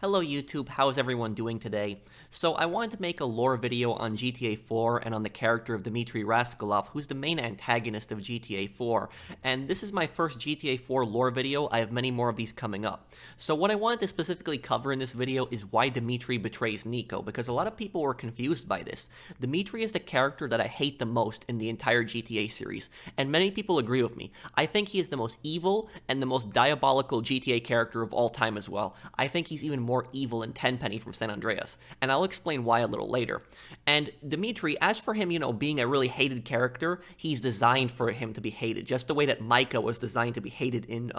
Hello YouTube, how's everyone doing today? So I wanted to make a lore video on GTA 4 and on the character of Dimitri Rascalov, who's the main antagonist of GTA 4, and this is my first GTA 4 lore video. I have many more of these coming up. So what I wanted to specifically cover in this video is why Dimitri betrays Niko, because a lot of people were confused by this. Dimitri is the character that I hate the most in the entire GTA series, and many people agree with me. I think he is the most evil and the most diabolical GTA character of all time as well. I think he's even more evil than Tenpenny from San Andreas, and I'll explain why a little later. And Dimitri, as for him, being a really hated character, he's designed for him to be hated, just the way that Mikhail was designed to be hated in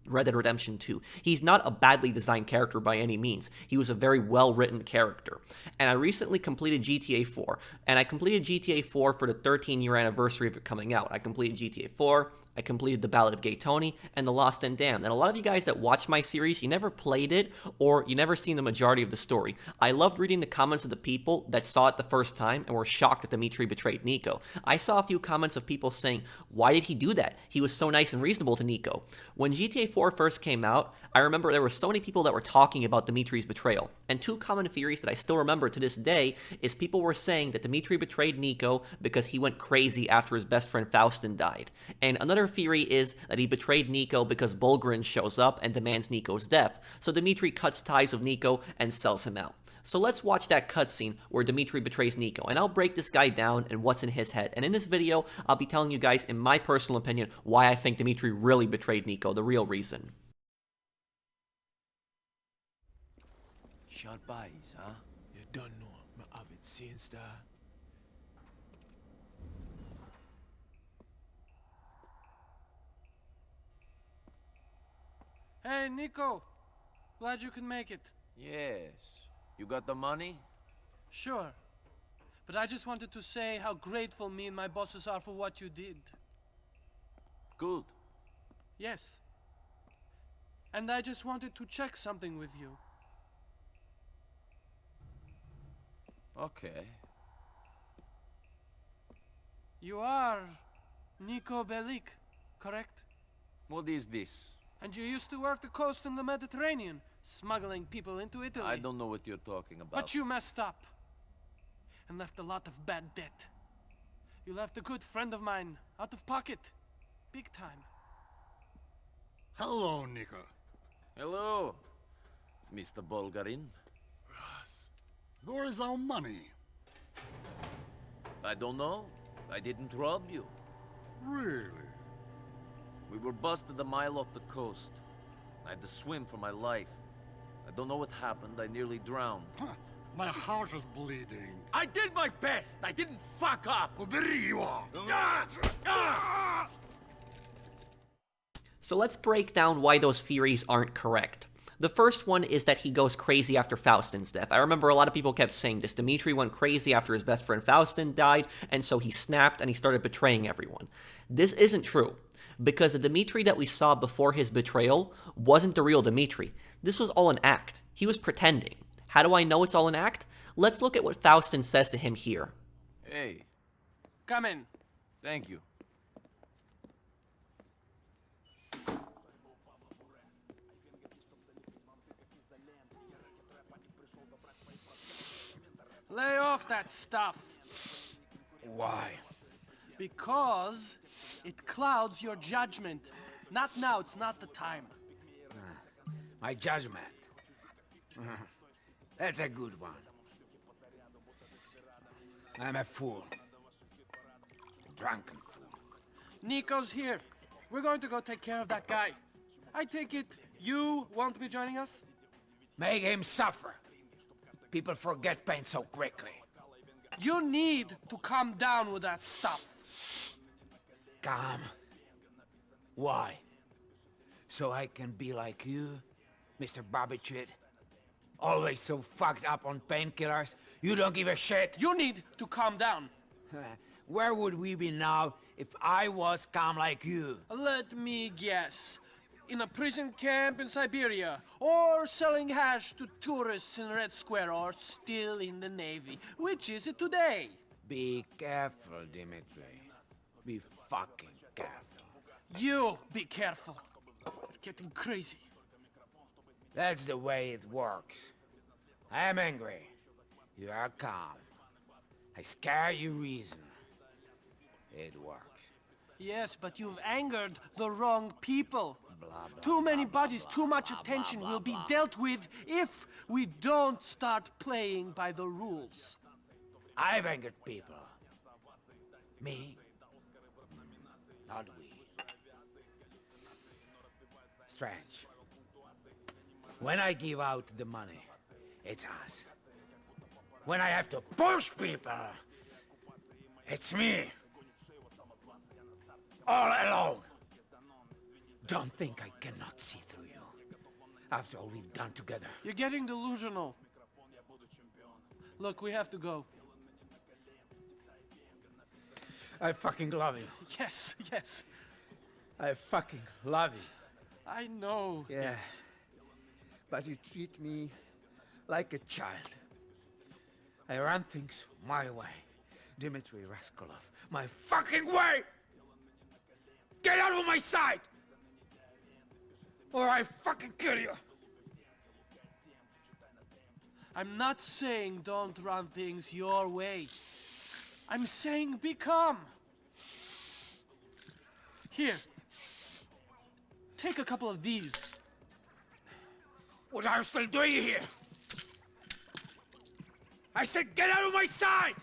Red Dead Redemption 2. He's not a badly designed character by any means. He was a very well-written character. And I recently completed GTA 4, and I completed GTA 4 for the 13-year anniversary of it coming out. I completed GTA 4, I completed The Ballad of Gay Tony, and The Lost and Damned. And a lot of you guys that watch my series, you never played it, or you never seen the majority of the story. I loved reading the comments of the people that saw it the first time and were shocked that Dimitri betrayed Niko. I saw a few comments of people saying, why did he do that? He was so nice and reasonable to Niko. When GTA 4 first came out, I remember there were so many people that were talking about Dimitri's betrayal. And two common theories that I still remember to this day is people were saying that Dimitri betrayed Niko because he went crazy after his best friend Faustin died. And another theory is that he betrayed Niko because Bulgarin shows up and demands Niko's death. So Dimitri cuts ties with Niko and sells him out. So let's watch that cutscene where Dimitri betrays Niko, and I'll break this guy down and what's in his head. And in this video, I'll be telling you guys, in my personal opinion, why I think Dimitri really betrayed Niko, the real reason. Sharp eyes, huh? You don't know me have it since that. Hey, Niko. Glad you could make it. Yes. You got the money? Sure. But I just wanted to say how grateful me and my bosses are for what you did. Good. Yes. And I just wanted to check something with you. Okay. You are Niko Bellic, correct? What is this? And you used to work the coast in the Mediterranean, smuggling people into Italy. I don't know what you're talking about. But you messed up. And left a lot of bad debt. You left a good friend of mine out of pocket. Big time. Hello, Niko. Hello, Mr. Bulgarin. Ras, where is our money? I don't know. I didn't rob you. Really? We were busted a mile off the coast. I had to swim for my life. I don't know what happened. I nearly drowned. Huh, my heart is bleeding. I did my best! I didn't fuck up! So let's break down why those theories aren't correct. The first one is that he goes crazy after Faustin's death. I remember a lot of people kept saying this. Dimitri went crazy after his best friend Faustin died, and so he snapped and he started betraying everyone. This isn't true, because the Dimitri that we saw before his betrayal wasn't the real Dimitri. This was all an act. He was pretending. How do I know it's all an act? Let's look at what Faustin says to him here. Hey, Come in. thank you. Lay off that stuff. Why? Because it clouds your judgment. Not now, it's not the time. My judgment. That's a good one. I'm a fool. A drunken fool. Niko's here. We're going to go take care of that guy. I take it you won't be joining us? Make him suffer. People forget pain so quickly. You need to calm down with that stuff. Calm. Why? So I can be like you, Mr. Barbiturate? Always so fucked up on painkillers, you don't give a shit? You need to calm down. Where would we be now if I was calm like you? Let me guess. In a prison camp in Siberia, or selling hash to tourists in Red Square, or still in the Navy. Which is it today? Be careful, Dimitri. Be fucking careful. You be careful. You're getting crazy. That's the way it works. I am angry. You are calm. I scare you reason. It works. Yes, but you've angered the wrong people. Blah, blah, Too many blah, bodies, blah, too much blah, attention blah, will be blah. dealt with if we don't start playing by the rules. I've angered people. Me? Not we. Strange. When I give out the money, it's us. When I have to push people, it's me. All alone. Don't think I cannot see through you. After all we've done together. You're getting delusional. Look, we have to go. I fucking love you. Yes, yes. I fucking love you. I know. Yeah. Yes. But you treat me like a child. I run things my way. Dimitri Rascalov, my fucking way! Get out of my sight! Or I fucking kill you! I'm not saying don't run things your way. I'm saying be calm. Here. Take a couple of these. What are you still doing here? I said get out of my sight!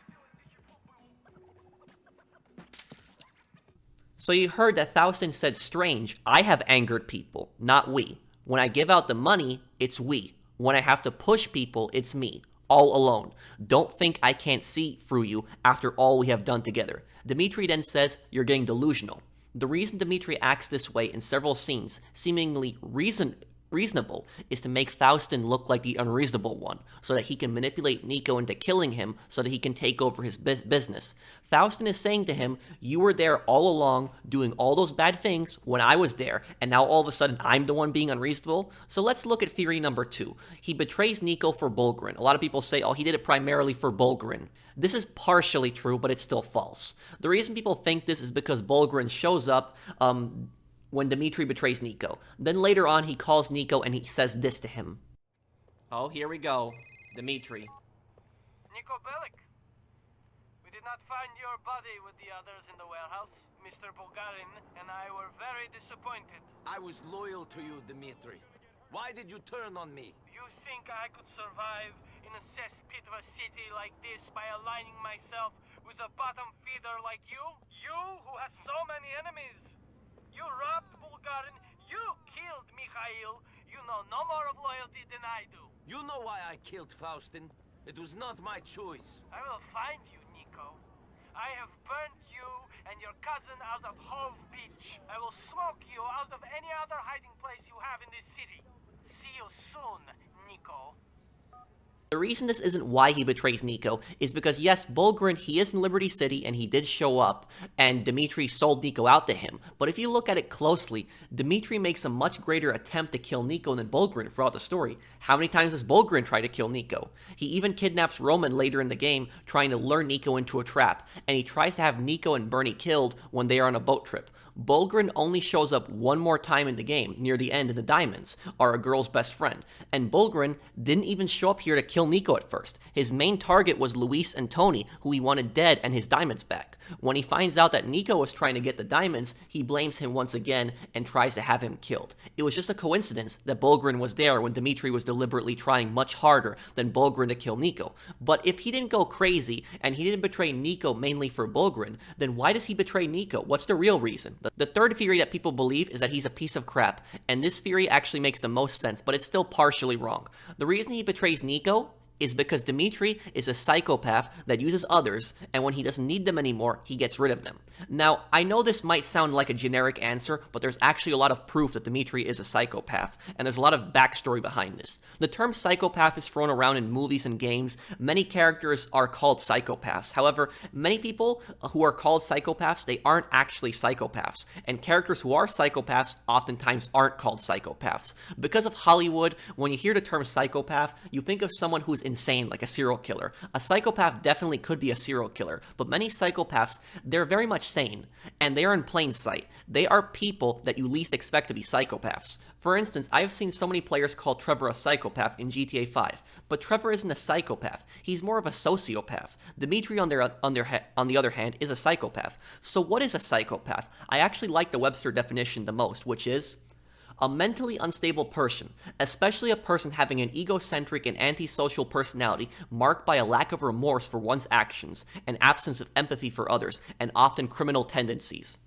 So you heard that Faustin said, strange, I have angered people, not we. When I give out the money, it's we. When I have to push people, it's me. All alone. Don't think I can't see through you after all we have done together. Dimitri then says, you're getting delusional. The reason Dimitri acts this way in several scenes, seemingly reasonable, is to make Faustin look like the unreasonable one, so that he can manipulate Niko into killing him so that he can take over his business. Faustin is saying to him, you were there all along doing all those bad things when I was there, and now all of a sudden I'm the one being unreasonable? So let's look at theory number 2. He betrays Niko for Bulgarin. A lot of people say, oh, he did it primarily for Bulgarin. This is partially true, but it's still false. The reason people think this is because Bulgarin shows up when Dimitri betrays Niko. Then later on, he calls Niko and he says this to him. Oh, here we go. Dimitri. Niko Bellic, we did not find your body with the others in the warehouse. Mr. Bulgarin and I were very disappointed. I was loyal to you, Dimitri. Why did you turn on me? You think I could survive in a cesspit of a city like this by aligning myself with a bottom feeder like you? You who has so many enemies! You robbed Bulgarin, you killed Mikhail, you know no more of loyalty than I do. You know why I killed Faustin? It was not my choice. I will find you, Niko. I have burnt you and your cousin out of Hove Beach. I will smoke you out of any other hiding place you have in this city. See you soon, Niko. The reason this isn't why he betrays Niko is because, yes, Bulgarin, he is in Liberty City and he did show up, and Dimitri sold Niko out to him. But if you look at it closely, Dimitri makes a much greater attempt to kill Niko than Bulgarin throughout the story. How many times does Bulgarin try to kill Niko? He even kidnaps Roman later in the game, trying to lure Niko into a trap, and he tries to have Niko and Bernie killed when they are on a boat trip. Bulgarin only shows up one more time in the game, near the end in the diamonds, are a girl's best friend. And Bulgarin didn't even show up here to kill Niko at first. His main target was Luis and Tony, who he wanted dead and his diamonds back. When he finds out that Niko was trying to get the diamonds, he blames him once again and tries to have him killed. It was just a coincidence that Bulgarin was there when Dimitri was deliberately trying much harder than Bulgarin to kill Niko. But if he didn't go crazy and he didn't betray Niko mainly for Bulgarin, then why does he betray Niko? What's the real reason? The third theory that people believe is that he's a piece of crap, and this theory actually makes the most sense, but it's still partially wrong. The reason he betrays Niko is because Dimitri is a psychopath that uses others, and when he doesn't need them anymore, he gets rid of them. Now, I know this might sound like a generic answer, but there's actually a lot of proof that Dimitri is a psychopath, and there's a lot of backstory behind this. The term psychopath is thrown around in movies and games. Many characters are called psychopaths. However, many people who are called psychopaths, they aren't actually psychopaths, and characters who are psychopaths oftentimes aren't called psychopaths. Because of Hollywood, when you hear the term psychopath, you think of someone who's insane like a serial killer. A psychopath definitely could be a serial killer, but many psychopaths, they're very much sane, and they are in plain sight. They are people that you least expect to be psychopaths. For instance, I have seen so many players call Trevor a psychopath in GTA 5, but Trevor isn't a psychopath. He's more of a sociopath. Dimitri, on the other hand, is a psychopath. So what is a psychopath? I actually like the Webster definition the most, which is a mentally unstable person, especially a person having an egocentric and antisocial personality marked by a lack of remorse for one's actions, an absence of empathy for others, and often criminal tendencies.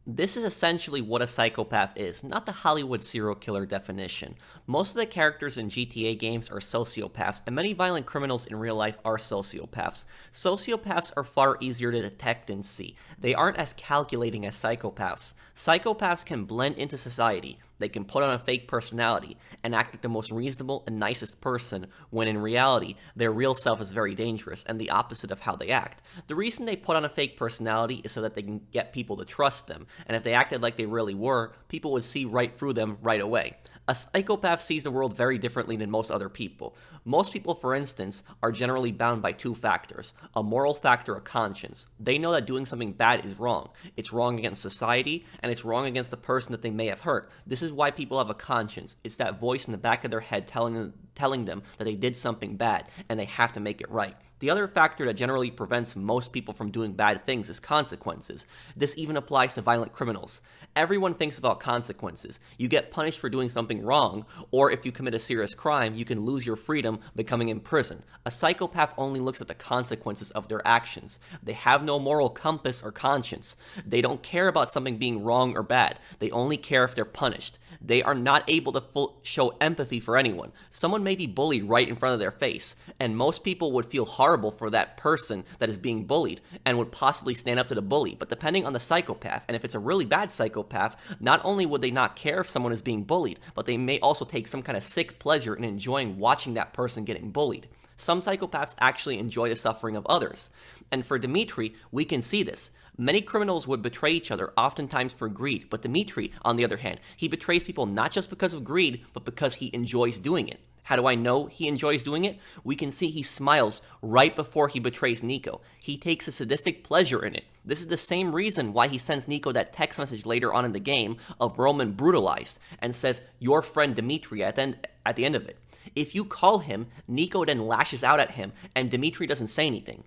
This is essentially what a psychopath is, not the Hollywood serial killer definition. Most of the characters in GTA games are sociopaths, and many violent criminals in real life are sociopaths. Sociopaths are far easier to detect and see. They aren't as calculating as psychopaths. Psychopaths can blend into society. They can put on a fake personality and act like the most reasonable and nicest person, when in reality, their real self is very dangerous and the opposite of how they act. The reason they put on a fake personality is so that they can get people to trust them, and if they acted like they really were, people would see right through them right away. A psychopath sees the world very differently than most other people. Most people, for instance, are generally bound by two factors: a moral factor, a conscience. They know that doing something bad is wrong. It's wrong against society, and it's wrong against the person that they may have hurt. This is why people have a conscience. It's that voice in the back of their head telling them that they did something bad, and they have to make it right. The other factor that generally prevents most people from doing bad things is consequences. This even applies to violent criminals. Everyone thinks about consequences. You get punished for doing something wrong, or if you commit a serious crime, you can lose your freedom becoming imprisoned. A psychopath only looks at the consequences of their actions. They have no moral compass or conscience. They don't care about something being wrong or bad. They only care if they're punished. They are not able to show empathy for anyone. Someone may be bullied right in front of their face, and most people would feel horrible for that person that is being bullied and would possibly stand up to the bully. But depending on the psychopath, and if it's a really bad psychopath, not only would they not care if someone is being bullied, but they may also take some kind of sick pleasure in enjoying watching that person getting bullied. Some psychopaths actually enjoy the suffering of others. And for Dimitri, we can see this. Many criminals would betray each other, oftentimes for greed, but Dimitri, on the other hand, he betrays people not just because of greed, but because he enjoys doing it. How do I know he enjoys doing it? We can see he smiles right before he betrays Niko. He takes a sadistic pleasure in it. This is the same reason why he sends Niko that text message later on in the game of Roman brutalized and says, "Your friend Dimitri," at the end of it. If you call him, Niko then lashes out at him, and Dimitri doesn't say anything.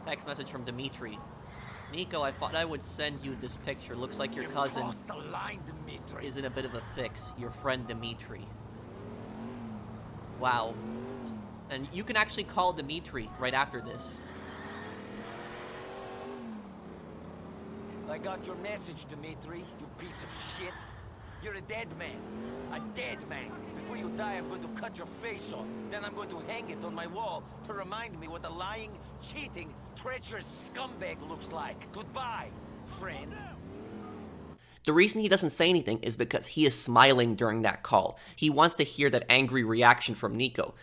Text message from Dimitri. "Niko, I thought I would send you this picture. Looks like your cousin is in a bit of a fix. Your friend Dimitri." Wow. And you can actually call Dimitri right after this. I got your message, Dimitri, you piece of shit. You're a dead man. A dead man. Before you die, I'm going to cut your face off. Then I'm going to hang it on my wall to remind me what a lying, cheating, treacherous scumbag looks like. Goodbye, friend. The reason he doesn't say anything is because he is smiling during that call. He wants to hear that angry reaction from Niko.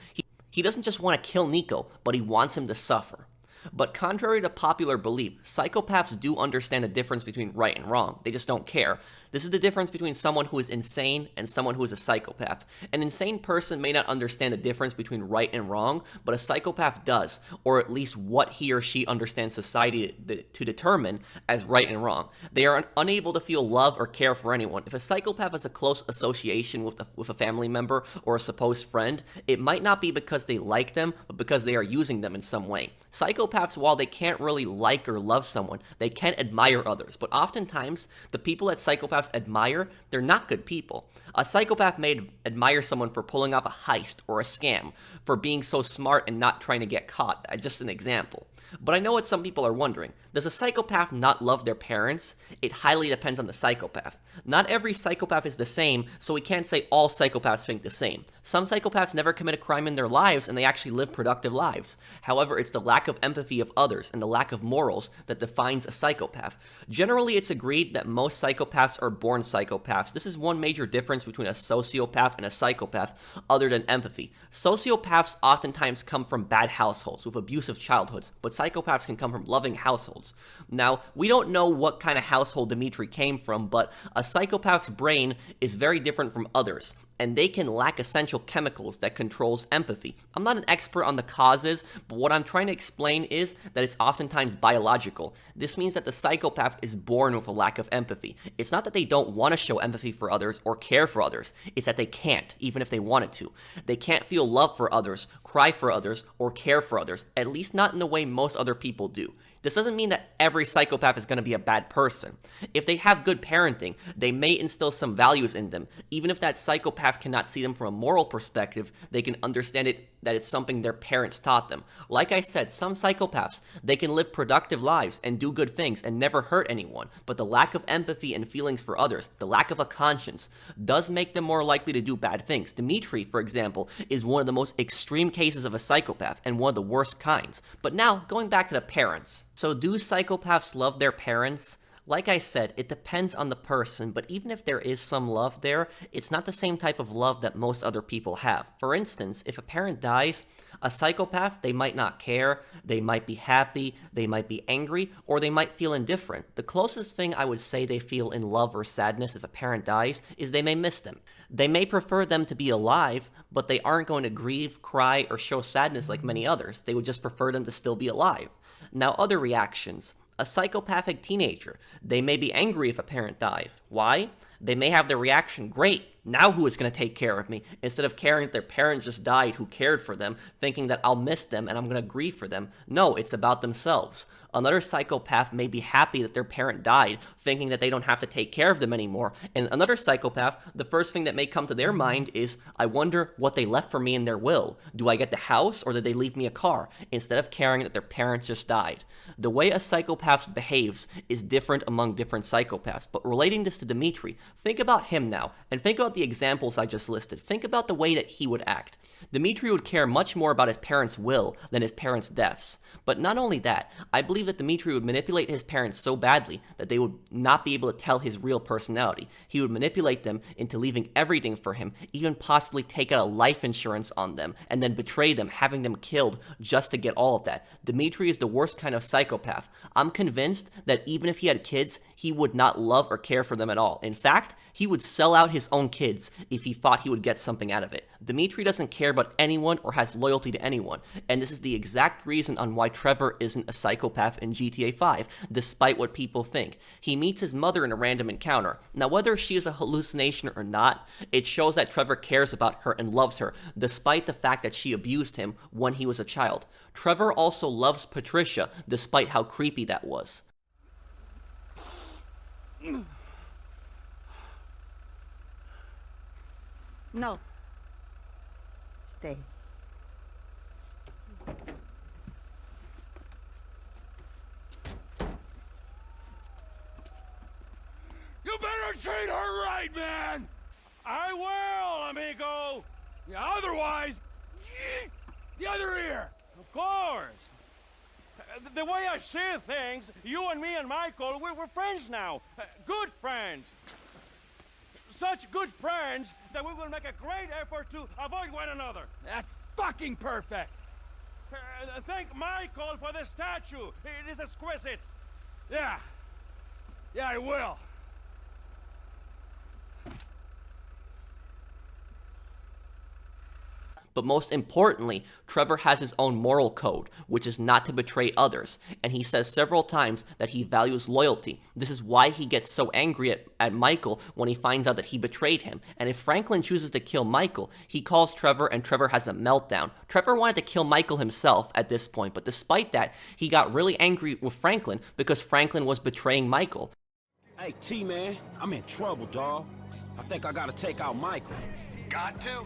He doesn't just want to kill Niko, but he wants him to suffer. But contrary to popular belief, psychopaths do understand the difference between right and wrong. They just don't care. This is the difference between someone who is insane and someone who is a psychopath. An insane person may not understand the difference between right and wrong, but a psychopath does, or at least what he or she understands society to determine as right and wrong. They are unable to feel love or care for anyone. If a psychopath has a close association with a family member or a supposed friend, it might not be because they like them, but because they are using them in some way. Psychopaths, while they can't really like or love someone, they can admire others, but oftentimes, the people that psychopaths admire, they're not good people. A psychopath may admire someone for pulling off a heist or a scam, for being so smart and not trying to get caught. Just an example. But I know what some people are wondering. Does a psychopath not love their parents? It highly depends on the psychopath. Not every psychopath is the same, so we can't say all psychopaths think the same. Some psychopaths never commit a crime in their lives, and they actually live productive lives. However, it's the lack of empathy of others and the lack of morals that defines a psychopath. Generally, it's agreed that most psychopaths or born psychopaths. This is one major difference between a sociopath and a psychopath, other than empathy. Sociopaths oftentimes come from bad households with abusive childhoods, but psychopaths can come from loving households. Now, we don't know what kind of household Dimitri came from, but a psychopath's brain is very different from others, and they can lack essential chemicals that controls empathy. I'm not an expert on the causes, but what I'm trying to explain is that it's oftentimes biological. This means that the psychopath is born with a lack of empathy. It's not that they don't want to show empathy for others or care for others. It's that they can't, even if they wanted to. They can't feel love for others, cry for others, or care for others, at least not in the way most other people do. This doesn't mean that every psychopath is going to be a bad person. If they have good parenting, they may instill some values in them. Even if that psychopath cannot see them from a moral perspective, they can understand that it's something their parents taught them. Like I said, some psychopaths, they can live productive lives and do good things and never hurt anyone, but the lack of empathy and feelings for others, the lack of a conscience, does make them more likely to do bad things. Dimitri, for example, is one of the most extreme cases of a psychopath and one of the worst kinds. But now, going back to the parents. So do psychopaths love their parents? Like I said, it depends on the person, but even if there is some love there, it's not the same type of love that most other people have. For instance, if a parent dies, a psychopath, they might not care, they might be happy, they might be angry, or they might feel indifferent. The closest thing I would say they feel in love or sadness if a parent dies is they may miss them. They may prefer them to be alive, but they aren't going to grieve, cry, or show sadness like many others. They would just prefer them to still be alive. Now, other reactions. A psychopathic teenager, they may be angry if a parent dies. Why? They may have the reaction, great, now who is going to take care of me? Instead of caring that their parent just died who cared for them, thinking that I'll miss them and I'm going to grieve for them. No, it's about themselves. Another psychopath may be happy that their parent died, thinking that they don't have to take care of them anymore. And another psychopath, the first thing that may come to their mind is, I wonder what they left for me in their will. Do I get the house or did they leave me a car? Instead of caring that their parents just died. The way a psychopath behaves is different among different psychopaths. But relating this to Dimitri, think about him now, and think about the examples I just listed. Think about the way that he would act. Dimitri would care much more about his parents' will than his parents' deaths. But not only that, I believe that Dimitri would manipulate his parents so badly that they would not be able to tell his real personality. He would manipulate them into leaving everything for him, even possibly take out a life insurance on them, and then betray them, having them killed just to get all of that. Dimitri is the worst kind of psychopath. I'm convinced that even if he had kids, he would not love or care for them at all. In fact, he would sell out his own kids if he thought he would get something out of it. Dimitri doesn't care about anyone or has loyalty to anyone, and this is the exact reason on why Trevor isn't a psychopath in GTA 5, despite what people think. He meets his mother in a random encounter. Now, whether she is a hallucination or not, it shows that Trevor cares about her and loves her, despite the fact that she abused him when he was a child. Trevor also loves Patricia, despite how creepy that was. No. Stay. You better treat her right, man! I will, amigo! Yeah, otherwise, the other ear! Of course! The way I see things, you and me and Michael, we're friends now. Good friends. Such good friends that we will make a great effort to avoid one another. That's fucking perfect! Thank Michael for the statue. It is exquisite. Yeah, I will. But most importantly, Trevor has his own moral code, which is not to betray others, and he says several times that he values loyalty. This is why he gets so angry at Michael when he finds out that he betrayed him. And if Franklin chooses to kill Michael, he calls Trevor and Trevor has a meltdown. Trevor wanted to kill Michael himself at this point, but despite that, he got really angry with Franklin because Franklin was betraying Michael. Hey, T-Man, I'm in trouble, dawg. I think I gotta take out Michael. Got to?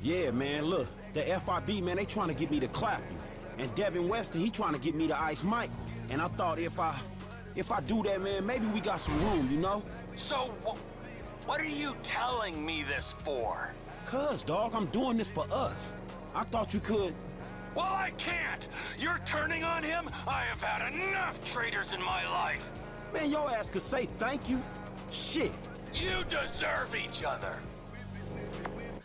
Yeah, man, look, the FIB, man, they trying to get me to clap you. And Devin Weston, he trying to get me to ice Michael. And I thought if I do that, man, maybe we got some room, you know? So, what are you telling me this for? Cuz, dawg, I'm doing this for us. I thought you could... Well, I can't! You're turning on him? I have had enough traitors in my life! Man, your ass could say thank you. Shit, You deserve each other.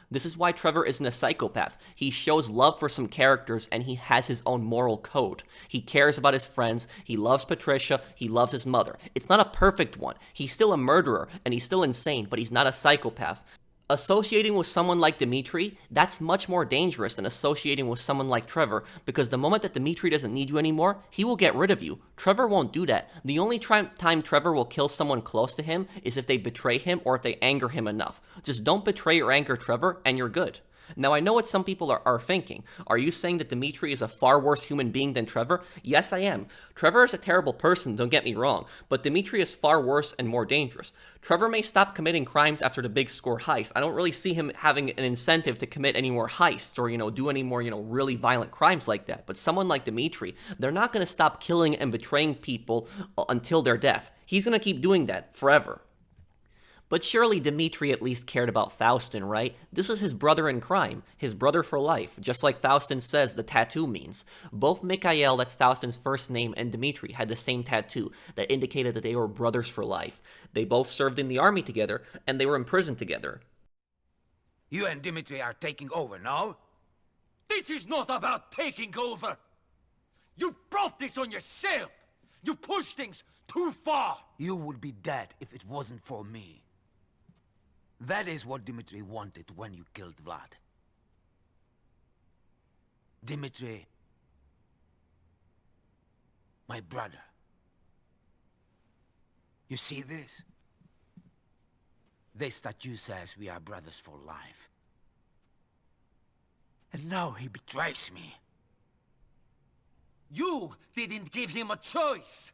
This is why Trevor isn't a psychopath. He shows love for some characters and he has his own moral code. He cares about his friends, he loves Patricia, he loves his mother. It's not a perfect one. He's still a murderer and he's still insane, but he's not a psychopath. Associating with someone like Dimitri, that's much more dangerous than associating with someone like Trevor, because the moment that Dimitri doesn't need you anymore, he will get rid of you. Trevor won't do that. The only time Trevor will kill someone close to him is if they betray him or if they anger him enough. Just don't betray or anger Trevor, and you're good. Now, I know what some people are thinking. Are you saying that Dimitri is a far worse human being than Trevor? Yes, I am. Trevor is a terrible person, don't get me wrong, but Dimitri is far worse and more dangerous. Trevor may stop committing crimes after the big score heist. I don't really see him having an incentive to commit any more heists or, do any more, really violent crimes like that. But someone like Dimitri, they're not going to stop killing and betraying people until their death. He's going to keep doing that forever. But surely Dimitri at least cared about Faustin, right? This is his brother in crime, his brother for life, just like Faustin says the tattoo means. Both Mikhail, that's Faustin's first name, and Dimitri had the same tattoo that indicated that they were brothers for life. They both served in the army together, and they were in prison together. You and Dimitri are taking over, no? This is not about taking over. You brought this on yourself. You pushed things too far. You would be dead if it wasn't for me. That is what Dimitri wanted when you killed Vlad. Dimitri, my brother. You see this? This statue says we are brothers for life. And now he betrays me. You didn't give him a choice.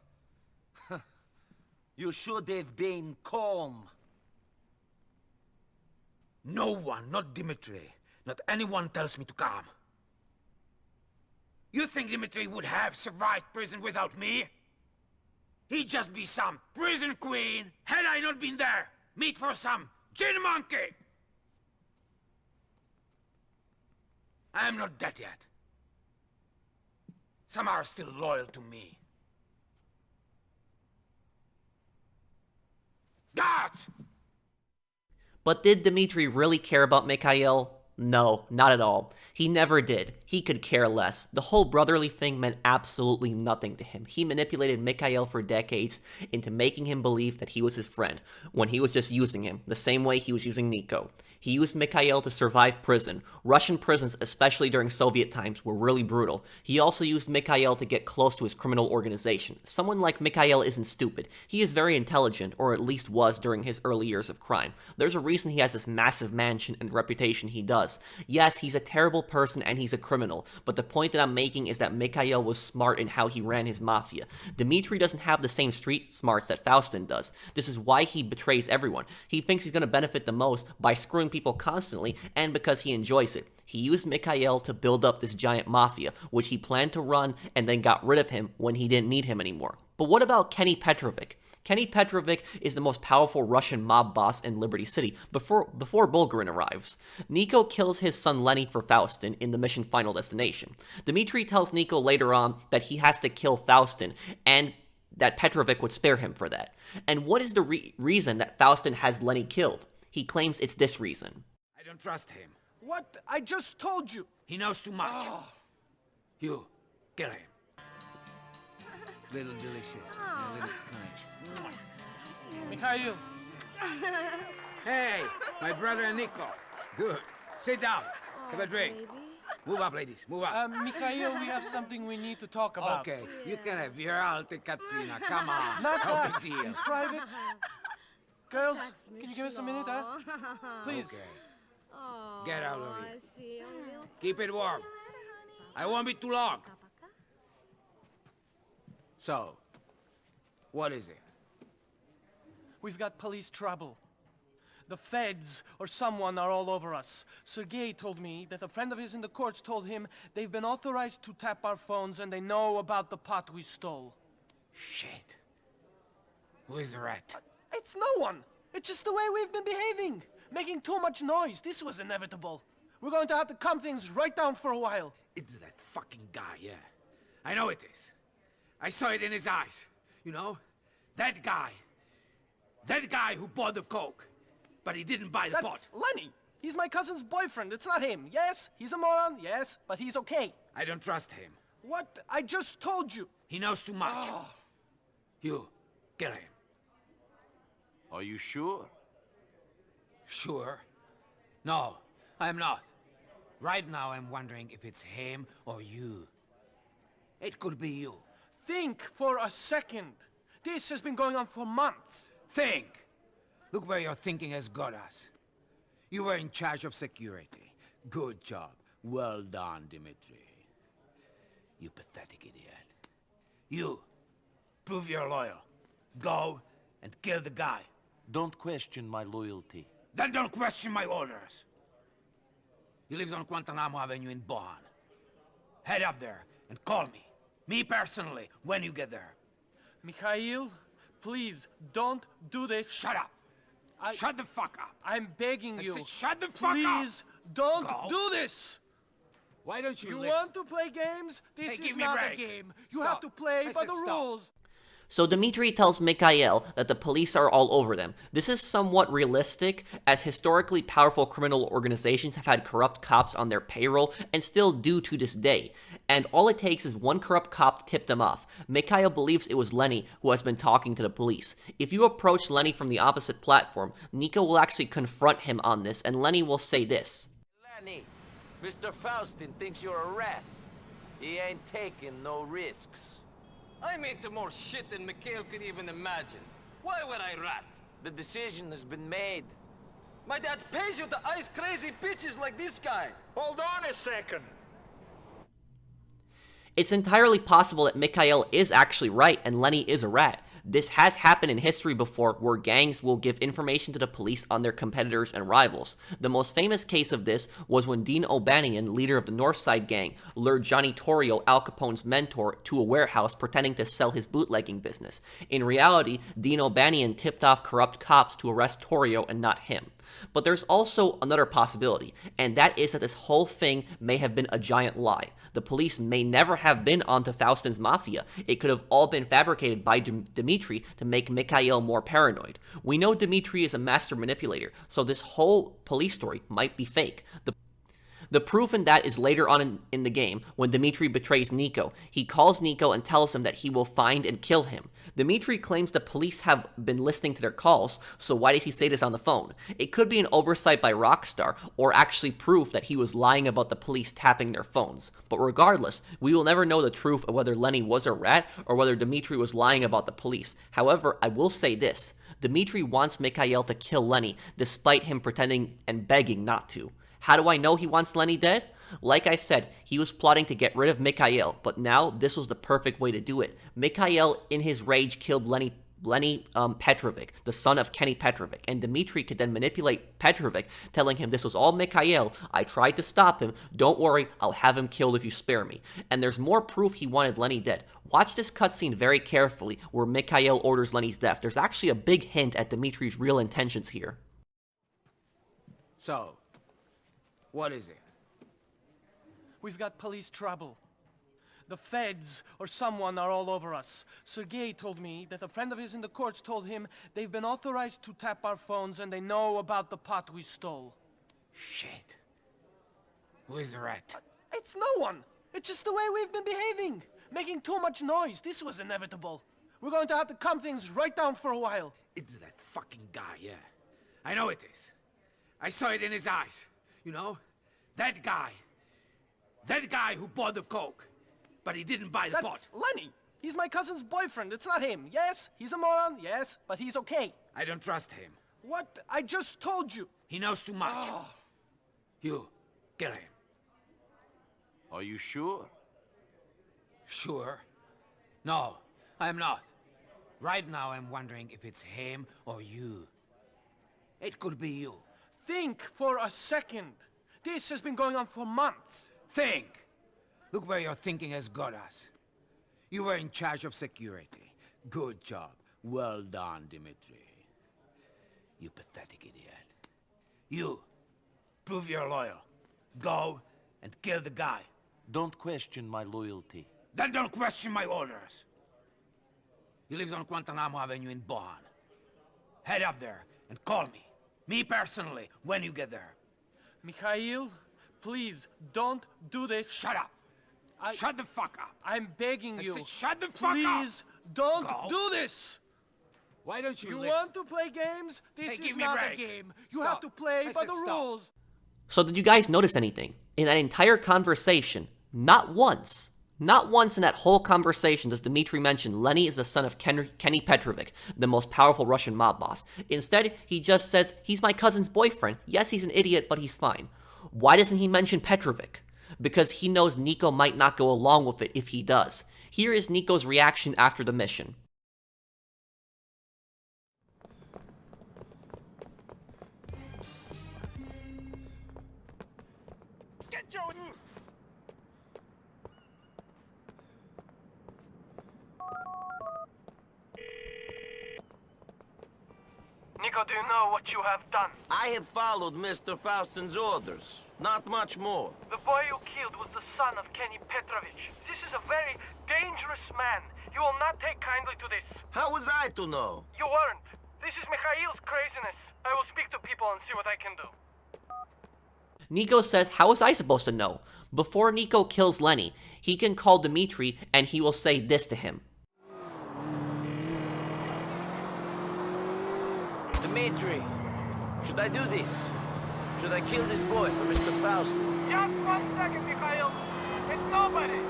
You should have been calm. No one, not Dimitri, not anyone tells me to calm. You think Dimitri would have survived prison without me? He'd just be some prison queen had I not been there. Meat for some gin monkey. I am not dead yet. Some are still loyal to me. Guards! But did Dimitri really care about Mikhail? No, not at all. He never did. He could care less. The whole brotherly thing meant absolutely nothing to him. He manipulated Mikhail for decades into making him believe that he was his friend, when he was just using him, the same way he was using Niko. He used Mikhail to survive prison. Russian prisons, especially during Soviet times, were really brutal. He also used Mikhail to get close to his criminal organization. Someone like Mikhail isn't stupid. He is very intelligent, or at least was during his early years of crime. There's a reason he has this massive mansion and reputation he does. Yes, he's a terrible person and he's a criminal, but the point that I'm making is that Mikhail was smart in how he ran his mafia. Dimitri doesn't have the same street smarts that Faustin does. This is why he betrays everyone. He thinks he's going to benefit the most by screwing people constantly, and because he enjoys it. He used Mikhail to build up this giant mafia, which he planned to run and then got rid of him when he didn't need him anymore. But what about Kenny Petrovick? Kenny Petrovick is the most powerful Russian mob boss in Liberty City before Bulgarin arrives. Niko kills his son Lenny for Faustin in the mission Final Destination. Dimitri tells Niko later on that he has to kill Faustin and that Petrovick would spare him for that. And what is the reason that Faustin has Lenny killed? He claims it's this reason. I don't trust him. What? I just told you. He knows too much. You, kill him. Little delicious. A little kind. Mikhail. Hey, my brother Niko. Good. Sit down. Have a drink. Move up, ladies. Move up. Mikhail, we have something we need to talk about. Okay, you can have your alte Katrina. Come on. Not No that. big deal. In private. Girls, can you give us a minute, huh? Please. Okay. Get out of here. Keep it warm. I won't be too long. So, what is it? We've got police trouble. The feds or someone are all over us. Sergei told me that a friend of his in the courts told him they've been authorized to tap our phones and they know about the pot we stole. Shit. Who is the rat? It's no one. It's just the way we've been behaving. Making too much noise. This was inevitable. We're going to have to calm things right down for a while. It's that fucking guy, yeah. I know it is. I saw it in his eyes. You know? That guy. That guy who bought the coke, but he didn't buy the pot. That's Lenny. He's my cousin's boyfriend. It's not him. Yes, he's a moron. Yes, but he's okay. I don't trust him. What? I just told you. He knows too much. You, kill him. Are you sure? Sure? No, I'm not. Right now I'm wondering if it's him or you. It could be you. Think for a second. This has been going on for months. Think! Look where your thinking has got us. You were in charge of security. Good job. Well done, Dimitri. You pathetic idiot. You, prove you're loyal. Go and kill the guy. Don't question my loyalty. Then don't question my orders. He lives on Guantanamo Avenue in Bohan. Head up there and call me. Me personally, when you get there. Mikhail, please, don't do this. Shut up! Shut the fuck up! I'm begging I you. said shut the fuck up! Please, don't Go. do this! Why don't you You listen? want to play games? This Hey, is give me a not a break. game. You Stop. have to play I by said the stop. rules. So Dimitri tells Mikhail that the police are all over them. This is somewhat realistic, as historically powerful criminal organizations have had corrupt cops on their payroll and still do to this day. And all it takes is one corrupt cop to tip them off. Mikhail believes it was Lenny who has been talking to the police. If you approach Lenny from the opposite platform, Niko will actually confront him on this, and Lenny will say this. Lenny, Mr. Faustin thinks you're a rat. He ain't taking no risks. I'm into more shit than Mikhail could even imagine. Why would I rat? The decision has been made. My dad pays you to ice crazy bitches like this guy. Hold on a second. It's entirely possible that Mikhail is actually right and Lenny is a rat. This has happened in history before, where gangs will give information to the police on their competitors and rivals. The most famous case of this was when Dean O'Banion, leader of the Northside Gang, lured Johnny Torrio, Al Capone's mentor, to a warehouse pretending to sell his bootlegging business. In reality, Dean O'Banion tipped off corrupt cops to arrest Torrio and not him. But there's also another possibility, and that is that this whole thing may have been a giant lie. The police may never have been onto Faustin's mafia. It could have all been fabricated by Dimitri to make Mikhail more paranoid. We know Dimitri is a master manipulator, so this whole police story might be fake. The proof in that is later on in the game, when Dimitri betrays Niko. He calls Niko and tells him that he will find and kill him. Dimitri claims the police have been listening to their calls, so why did he say this on the phone? It could be an oversight by Rockstar, or actually proof that he was lying about the police tapping their phones. But regardless, we will never know the truth of whether Lenny was a rat, or whether Dimitri was lying about the police. However, I will say this. Dimitri wants Mikhail to kill Lenny, despite him pretending and begging not to. How do I know he wants Lenny dead? Like I said, he was plotting to get rid of Mikhail, but now this was the perfect way to do it. Mikhail, in his rage, killed Lenny Petrovick, the son of Kenny Petrovick, and Dimitri could then manipulate Petrovick, telling him this was all Mikhail, I tried to stop him, don't worry, I'll have him killed if you spare me. And there's more proof he wanted Lenny dead. Watch this cutscene very carefully, where Mikhail orders Lenny's death. There's actually a big hint at Dimitri's real intentions here. So, what is it? We've got police trouble. The feds or someone are all over us. Sergei told me that a friend of his in the courts told him they've been authorized to tap our phones and they know about the pot we stole. Shit. Who is the rat? It's no one. It's just the way we've been behaving. Making too much noise. This was inevitable. We're going to have to calm things right down for a while. It's that fucking guy, yeah. I know it is. I saw it in his eyes. You know? That guy who bought the coke, but he didn't buy the pot. That's Lenny. He's my cousin's boyfriend. It's not him. Yes, he's a moron. Yes, but he's okay. I don't trust him. What? I just told you. He knows too much. You, kill him. Are you sure? Sure? No, I'm not. Right now I'm wondering if it's him or you. It could be you. Think for a second. This has been going on for months. Think! Look where your thinking has got us. You were in charge of security. Good job. Well done, Dimitri. You pathetic idiot. You, prove you're loyal. Go and kill the guy. Don't question my loyalty. Then don't question my orders. He lives on Guantanamo Avenue in Bohan. Head up there and call me. Me personally, when you get there. Mikhail, please, don't do this. Shut up. Shut the fuck up. I'm begging I you. said shut the fuck up. Please, don't Go. do this. Why don't you You listen? want to play games? This Hey, is give me a not a break. game. You Stop. have to play I by said the stop. rules. So did you guys notice anything? In that entire conversation, not once in that whole conversation does Dimitri mention Lenny is the son of Kenny Petrovick, the most powerful Russian mob boss. Instead, he just says, he's my cousin's boyfriend. Yes, he's an idiot, but he's fine. Why doesn't he mention Petrovick? Because he knows Niko might not go along with it if he does. Here is Niko's reaction after the mission. Get your... Niko, do you know what you have done? I have followed Mr. Faustin's orders. Not much more. The boy you killed was the son of Kenny Petrovich. This is a very dangerous man. You will not take kindly to this. How was I to know? You weren't. This is Mikhail's craziness. I will speak to people and see what I can do. Niko says, how was I supposed to know? Before Niko kills Lenny, he can call Dimitri and he will say this to him. Dimitri, should I do this? Should I kill this boy for Mr. Faustin? Just 1 second, Mikhail. It's nobody.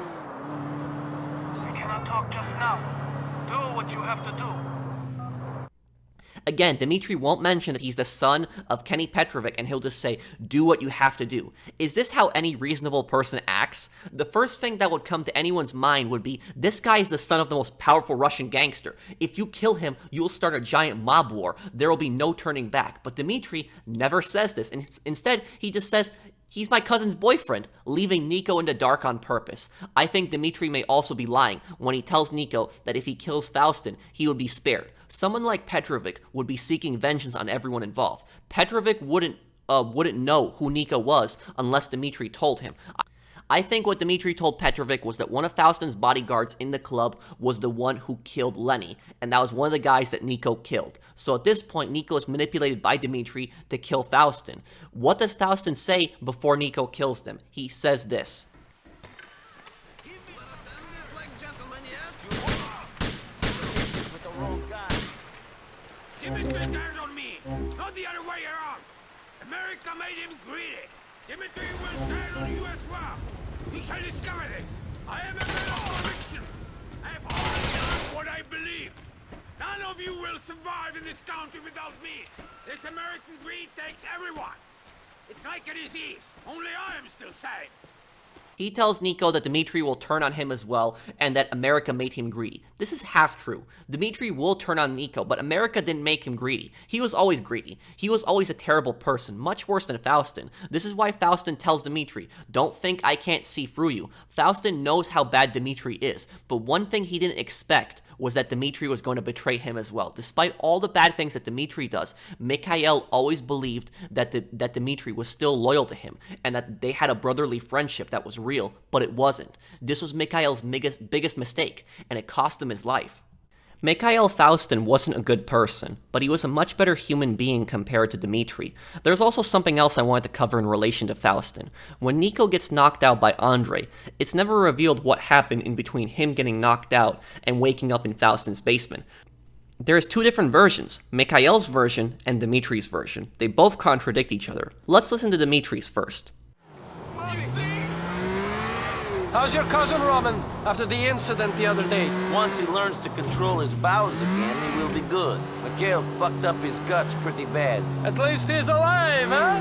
We cannot talk just now. Do what you have to do. Again, Dimitri won't mention that he's the son of Kenny Petrovick, and he'll just say, do what you have to do. Is this how any reasonable person acts? The first thing that would come to anyone's mind would be, this guy is the son of the most powerful Russian gangster. If you kill him, you'll start a giant mob war. There will be no turning back. But Dimitri never says this, and instead, he just says, he's my cousin's boyfriend, leaving Niko in the dark on purpose. I think Dimitri may also be lying when he tells Niko that if he kills Faustin, he would be spared. Someone like Petrovick would be seeking vengeance on everyone involved. Petrovick wouldn't know who Niko was unless Dimitri told him. I think what Dimitri told Petrovick was that one of Faustin's bodyguards in the club was the one who killed Lenny, and that was one of the guys that Niko killed. So at this point, Niko is manipulated by Dimitri to kill Faustin. What does Faustin say before Niko kills them? He says this. Dimitri turned on me, not the other way around. America made him greedy. Dimitri will turn on you as well. You shall discover this. I am a man of convictions. I have already done what I believe. None of you will survive in this country without me. This American greed takes everyone. It's like a disease. Only I am still sane. He tells Niko that Dimitri will turn on him as well, and that America made him greedy. This is half true. Dimitri will turn on Niko, but America didn't make him greedy. He was always greedy. He was always a terrible person, much worse than Faustin. This is why Faustin tells Dimitri, don't think I can't see through you. Faustin knows how bad Dimitri is, but one thing he didn't expect was that Dimitri was going to betray him as well. Despite all the bad things that Dimitri does, Mikhail always believed that Dimitri was still loyal to him, and that they had a brotherly friendship that was real, but it wasn't. This was Mikhail's biggest mistake, and it cost him his life. Mikhail Faustin wasn't a good person, but he was a much better human being compared to Dimitri. There's also something else I wanted to cover in relation to Faustin. When Niko gets knocked out by Andre, it's never revealed what happened in between him getting knocked out and waking up in Faustin's basement. There's two different versions, Mikhail's version and Dimitri's version. They both contradict each other. Let's listen to Dimitri's first. How's your cousin Roman after the incident the other day? Once he learns to control his bowels again, he will be good. Mikhail fucked up his guts pretty bad. At least he's alive, huh?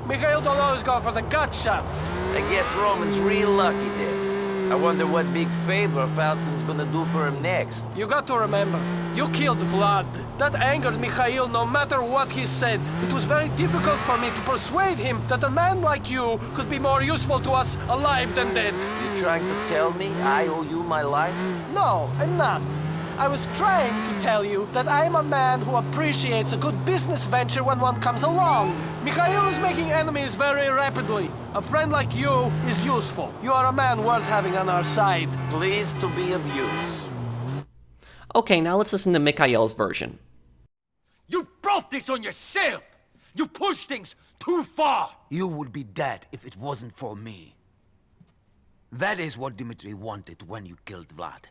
Mikhail don't always go for the gut shots. I guess Roman's real lucky there. I wonder what big favor Faustin's gonna do for him next. You got to remember, you killed Vlad. That angered Mikhail no matter what he said. It was very difficult for me to persuade him that a man like you could be more useful to us alive than dead. You trying to tell me I owe you my life? No, I'm not. I was trying to tell you that I'm a man who appreciates a good business venture when one comes along. Mikhail is making enemies very rapidly. A friend like you is useful. You are a man worth having on our side. Pleased to be of use. Okay, now let's listen to Mikhail's version. You brought this on yourself! You pushed things too far! You would be dead if it wasn't for me. That is what Dimitri wanted when you killed Vlad.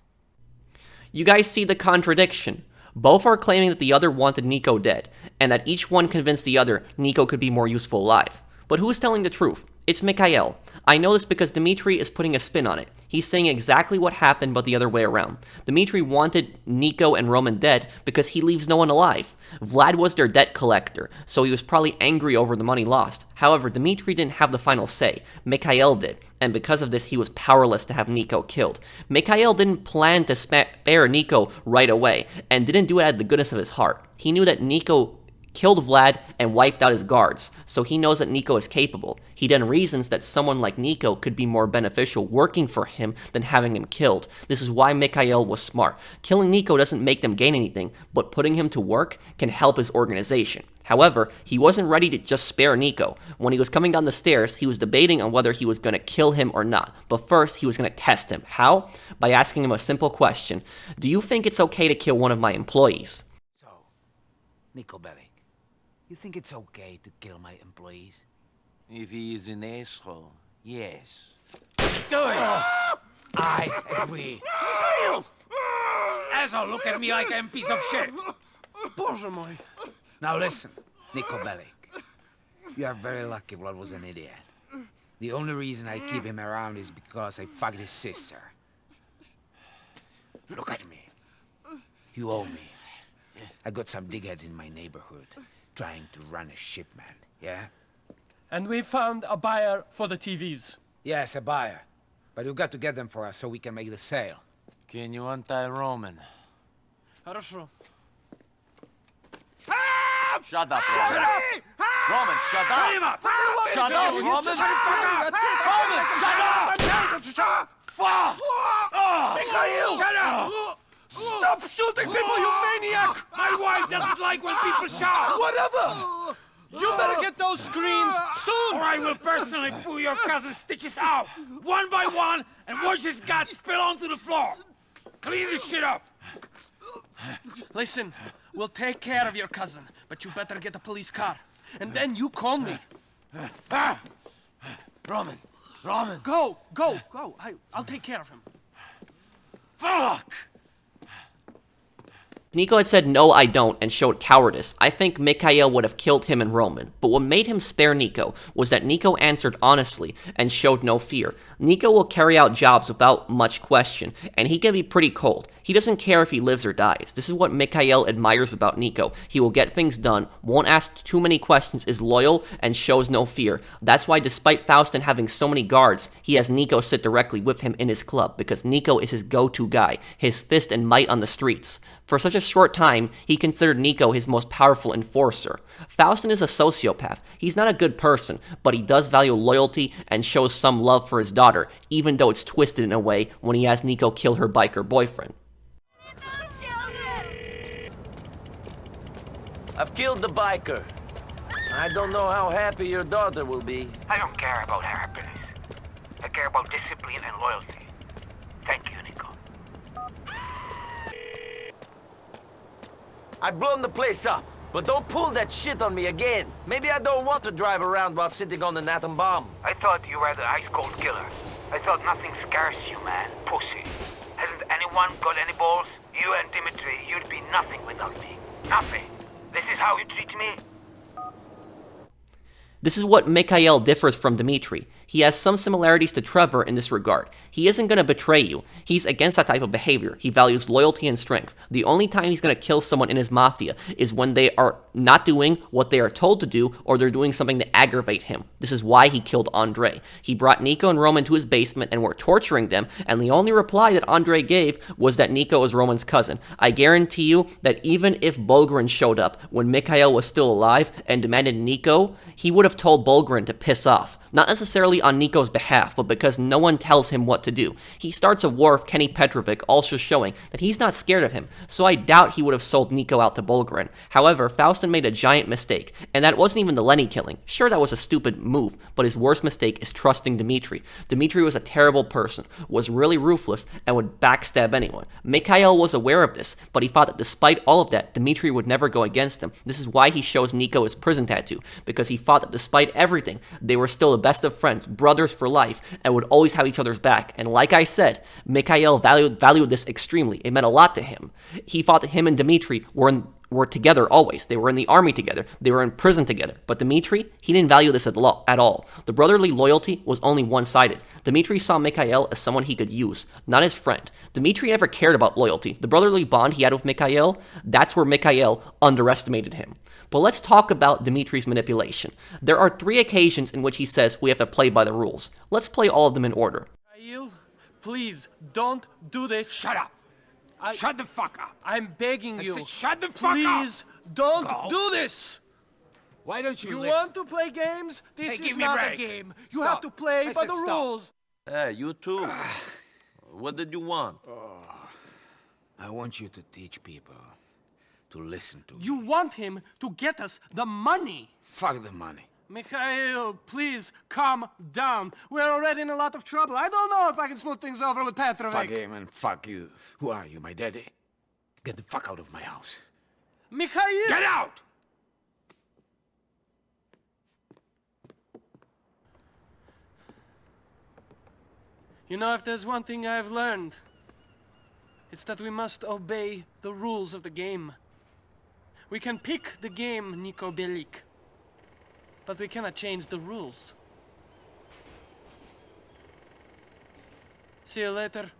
You guys see the contradiction. Both are claiming that the other wanted Niko dead, and that each one convinced the other Niko could be more useful alive. But who is telling the truth? It's Mikhail. I know this because Dimitri is putting a spin on it. He's saying exactly what happened but the other way around. Dimitri wanted Niko and Roman dead because he leaves no one alive. Vlad was their debt collector, so he was probably angry over the money lost. However, Dimitri didn't have the final say. Mikhail did, and because of this he was powerless to have Niko killed. Mikhail didn't plan to spare Niko right away, and didn't do it out of the goodness of his heart. He knew that Niko killed Vlad and wiped out his guards, so he knows that Niko is capable. He then reasons that someone like Niko could be more beneficial working for him than having him killed. This is why Mikhail was smart. Killing Niko doesn't make them gain anything, but putting him to work can help his organization. However, he wasn't ready to just spare Niko. When he was coming down the stairs, he was debating on whether he was going to kill him or not. But first, he was going to test him. How? By asking him a simple question. Do you think it's okay to kill one of my employees? So, Niko Bellic, you think it's okay to kill my employees? If he is an asshole, yes. Do it! I agree. Asshole, look at me like I'm a piece of shit. Now listen, Niko Bellic. You are very lucky Vlad was an idiot. The only reason I keep him around is because I fucked his sister. Look at me. You owe me. I got some digheads in my neighborhood trying to run a shipment, yeah? And we found a buyer for the TVs. Yes, a buyer. But you got to get them for us so we can make the sale. Can you untie Roman? Хорошо. Shut up, Roman. Shut up! Roman, shut up! Shut him up! Shut up, Roman! Roman, shut up! Fuck! Mikhail! Shut up! Stop shooting people, you maniac! My wife doesn't like when people shout! Whatever! You better get those screens soon! Or I will personally pull your cousin's stitches out, one by one, and watch his guts spill onto the floor! Clean this shit up! Listen, we'll take care of your cousin, but you better get a police car. And then you call me. Roman! Go! I'll take care of him. Fuck! Niko had said, "No, I don't," and showed cowardice. I think Mikhail would have killed him and Roman. But what made him spare Niko was that Niko answered honestly and showed no fear. Niko will carry out jobs without much question, and he can be pretty cold. He doesn't care if he lives or dies. This is what Mikhail admires about Niko. He will get things done, won't ask too many questions, is loyal, and shows no fear. That's why despite Faustin having so many guards, he has Niko sit directly with him in his club, because Niko is his go-to guy, his fist and might on the streets. For such a short time, he considered Niko his most powerful enforcer. Faustin is a sociopath. He's not a good person, but he does value loyalty and shows some love for his daughter, even though it's twisted in a way when he has Niko kill her biker boyfriend. I've killed the biker. I don't know how happy your daughter will be. I don't care about happiness. I care about discipline and loyalty. Thank you, Niko. I've blown the place up, but don't pull that shit on me again. Maybe I don't want to drive around while sitting on an atom bomb. I thought you were the ice-cold killer. I thought nothing scares you, man. Pussy. Hasn't anyone got any balls? You and Dimitri, you'd be nothing without me. Nothing. This is how you treat me? This is what Mikhail differs from Dimitri. He has some similarities to Trevor in this regard. He isn't going to betray you. He's against that type of behavior. He values loyalty and strength. The only time he's going to kill someone in his mafia is when they are not doing what they are told to do, or they're doing something to aggravate him. This is why he killed Andre. He brought Niko and Roman to his basement and were torturing them, and the only reply that Andre gave was that Niko is Roman's cousin. I guarantee you that even if Bulgarin showed up when Mikhail was still alive and demanded Niko, he would have have told Bulgarin to piss off, not necessarily on Niko's behalf, but because no one tells him what to do. He starts a war with Kenny Petrovick, also showing that he's not scared of him, so I doubt he would have sold Niko out to Bulgarin. However, Faustin made a giant mistake, and that wasn't even the Lenny killing. Sure, that was a stupid move, but his worst mistake is trusting Dimitri. Dimitri was a terrible person, was really ruthless, and would backstab anyone. Mikhail was aware of this, but he thought that despite all of that, Dimitri would never go against him. This is why he shows Niko his prison tattoo, because he thought that despite everything, they were still the best of friends, brothers for life, and would always have each other's back. And like I said, Mikhail valued this extremely. It meant a lot to him. He thought that him and Dimitri were together always. They were in the army together. They were in prison together. But Dimitri, he didn't value this at all. The brotherly loyalty was only one-sided. Dimitri saw Mikhail as someone he could use, not his friend. Dimitri never cared about loyalty. The brotherly bond he had with Mikhail, that's where Mikhail underestimated him. But let's talk about Dimitri's manipulation. There are 3 occasions in which he says we have to play by the rules. Let's play all of them in order. Mikhail, please, don't do this. Shut up! Shut the fuck up! I'm begging you. I said shut the fuck up! Please, don't do this! Why don't you You listen? want to play games? This Hey, is give me a not a break. game. You Stop. have to play I by said the stop. rules. Hey, you too. What did you want? I want you to teach people to listen to me. You want him to get us the money. Fuck the money. Mikhail, please calm down. We're already in a lot of trouble. I don't know if I can smooth things over with Petrovick. Fuck him and fuck you. Who are you, my daddy? Get the fuck out of my house. Mikhail! Get out! You know, if there's one thing I've learned, it's that we must obey the rules of the game. We can pick the game, Niko Belik, but we cannot change the rules. See you later.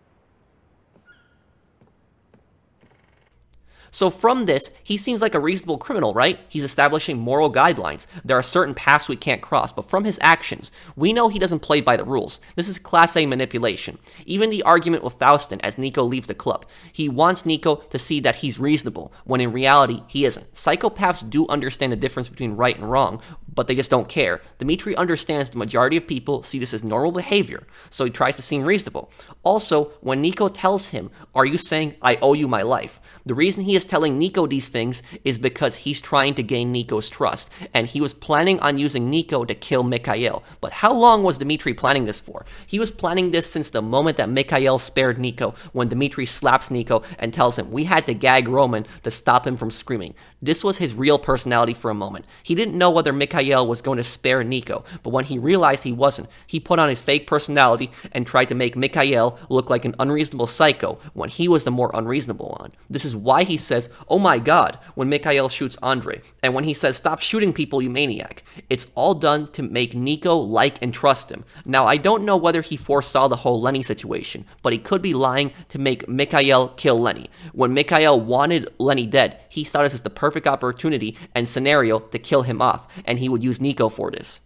So from this, he seems like a reasonable criminal, right? He's establishing moral guidelines. There are certain paths we can't cross, but from his actions, we know he doesn't play by the rules. This is Class A manipulation. Even the argument with Faustin as Niko leaves the club. He wants Niko to see that he's reasonable, when in reality, he isn't. Psychopaths do understand the difference between right and wrong, but they just don't care. Dimitri understands the majority of people see this as normal behavior, so he tries to seem reasonable. Also, when Niko tells him, "Are you saying I owe you my life?" The reason he is telling Niko these things is because he's trying to gain Niko's trust, and he was planning on using Niko to kill Mikhail. But how long was Dimitri planning this for? He was planning this since the moment that Mikhail spared Niko, when Dimitri slaps Niko and tells him, "We had to gag Roman to stop him from screaming." This was his real personality for a moment. He didn't know whether Mikhail was going to spare Niko, but when he realized he wasn't, he put on his fake personality and tried to make Mikhail look like an unreasonable psycho when he was the more unreasonable one. This is why he says, "Oh my god," when Mikhail shoots Andre, and when he says, "Stop shooting people, you maniac." It's all done to make Niko like and trust him. Now, I don't know whether he foresaw the whole Lenny situation, but he could be lying to make Mikhail kill Lenny. When Mikhail wanted Lenny dead, he saw this as the perfect opportunity and scenario to kill him off, and he would use Niko for this.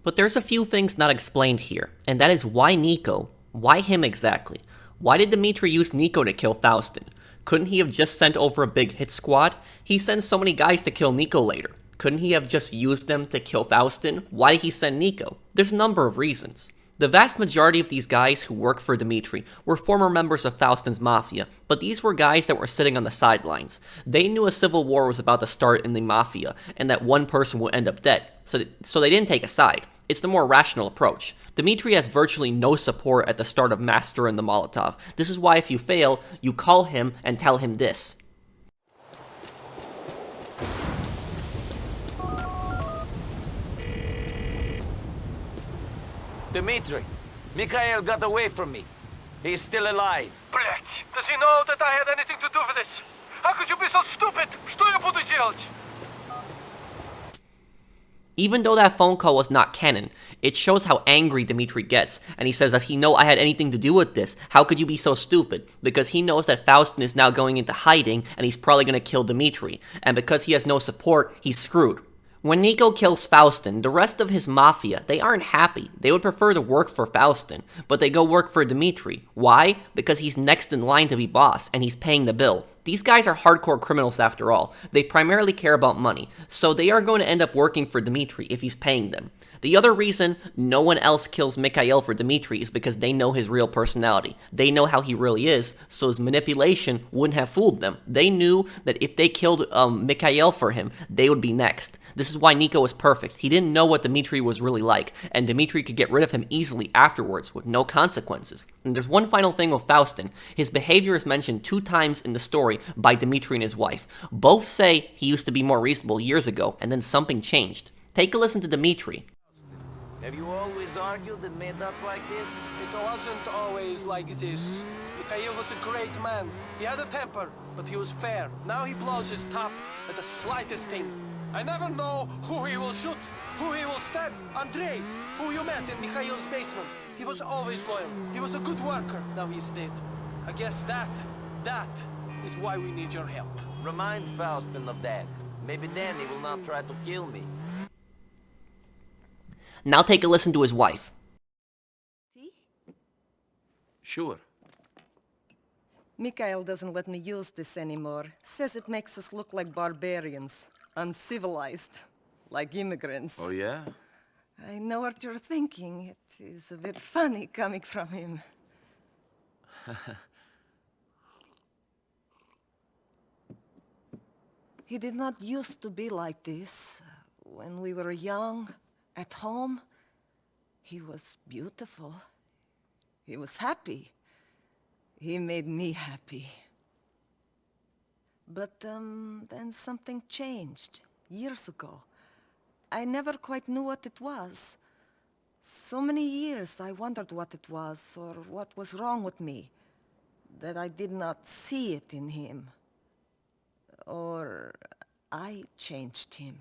But there's a few things not explained here, and that is why Niko? Why him exactly? Why did Dimitri use Niko to kill Faustin? Couldn't he have just sent over a big hit squad? He sends so many guys to kill Niko later. Couldn't he have just used them to kill Faustin? Why did he send Niko? There's a number of reasons. The vast majority of these guys who work for Dimitri were former members of Faustin's mafia, but these were guys that were sitting on the sidelines. They knew a civil war was about to start in the mafia, and that one person would end up dead, so they didn't take a side. It's the more rational approach. Dimitri has virtually no support at the start of Master and the Molotov. This is why if you fail, you call him and tell him this. Dimitri, Mikhail got away from me. He's still alive. Блять, does he know that I had anything to do with this? How could you be so stupid? Что я буду делать? Even though that phone call was not canon, it shows how angry Dimitri gets, and he says, "Does he know I had anything to do with this? How could you be so stupid?" Because he knows that Faustin is now going into hiding, and he's probably going to kill Dimitri, and because he has no support, he's screwed. When Niko kills Faustin, the rest of his mafia, they aren't happy. They would prefer to work for Faustin, but they go work for Dimitri. Why? Because he's next in line to be boss, and he's paying the bill. These guys are hardcore criminals after all. They primarily care about money, so they are going to end up working for Dimitri if he's paying them. The other reason no one else kills Mikhail for Dimitri is because they know his real personality. They know how he really is, so his manipulation wouldn't have fooled them. They knew that if they killed Mikhail for him, they would be next. This is why Niko was perfect. He didn't know what Dimitri was really like, and Dimitri could get rid of him easily afterwards with no consequences. And there's one final thing with Faustin. His behavior is mentioned 2 times in the story by Dimitri and his wife. Both say he used to be more reasonable years ago, and then something changed. Take a listen to Dimitri. Have you always argued and made up like this? It wasn't always like this. Mikhail was a great man. He had a temper, but he was fair. Now he blows his top at the slightest thing. I never know who he will shoot, who he will stab. Andrei, who you met in Mikhail's basement. He was always loyal. He was a good worker. Now he's dead. I guess that is why we need your help. Remind Faustin of that. Maybe then he will not try to kill me. Now take a listen to his wife. Sure. Mikhail doesn't let me use this anymore. Says it makes us look like barbarians. Uncivilized. Like immigrants. Oh, yeah? I know what you're thinking. It is a bit funny coming from him. He did not used to be like this. When we were young, at home, he was beautiful. He was happy. He made me happy. But then something changed, years ago. I never quite knew what it was. So many years I wondered what it was, or what was wrong with me, that I did not see it in him. Or I changed him.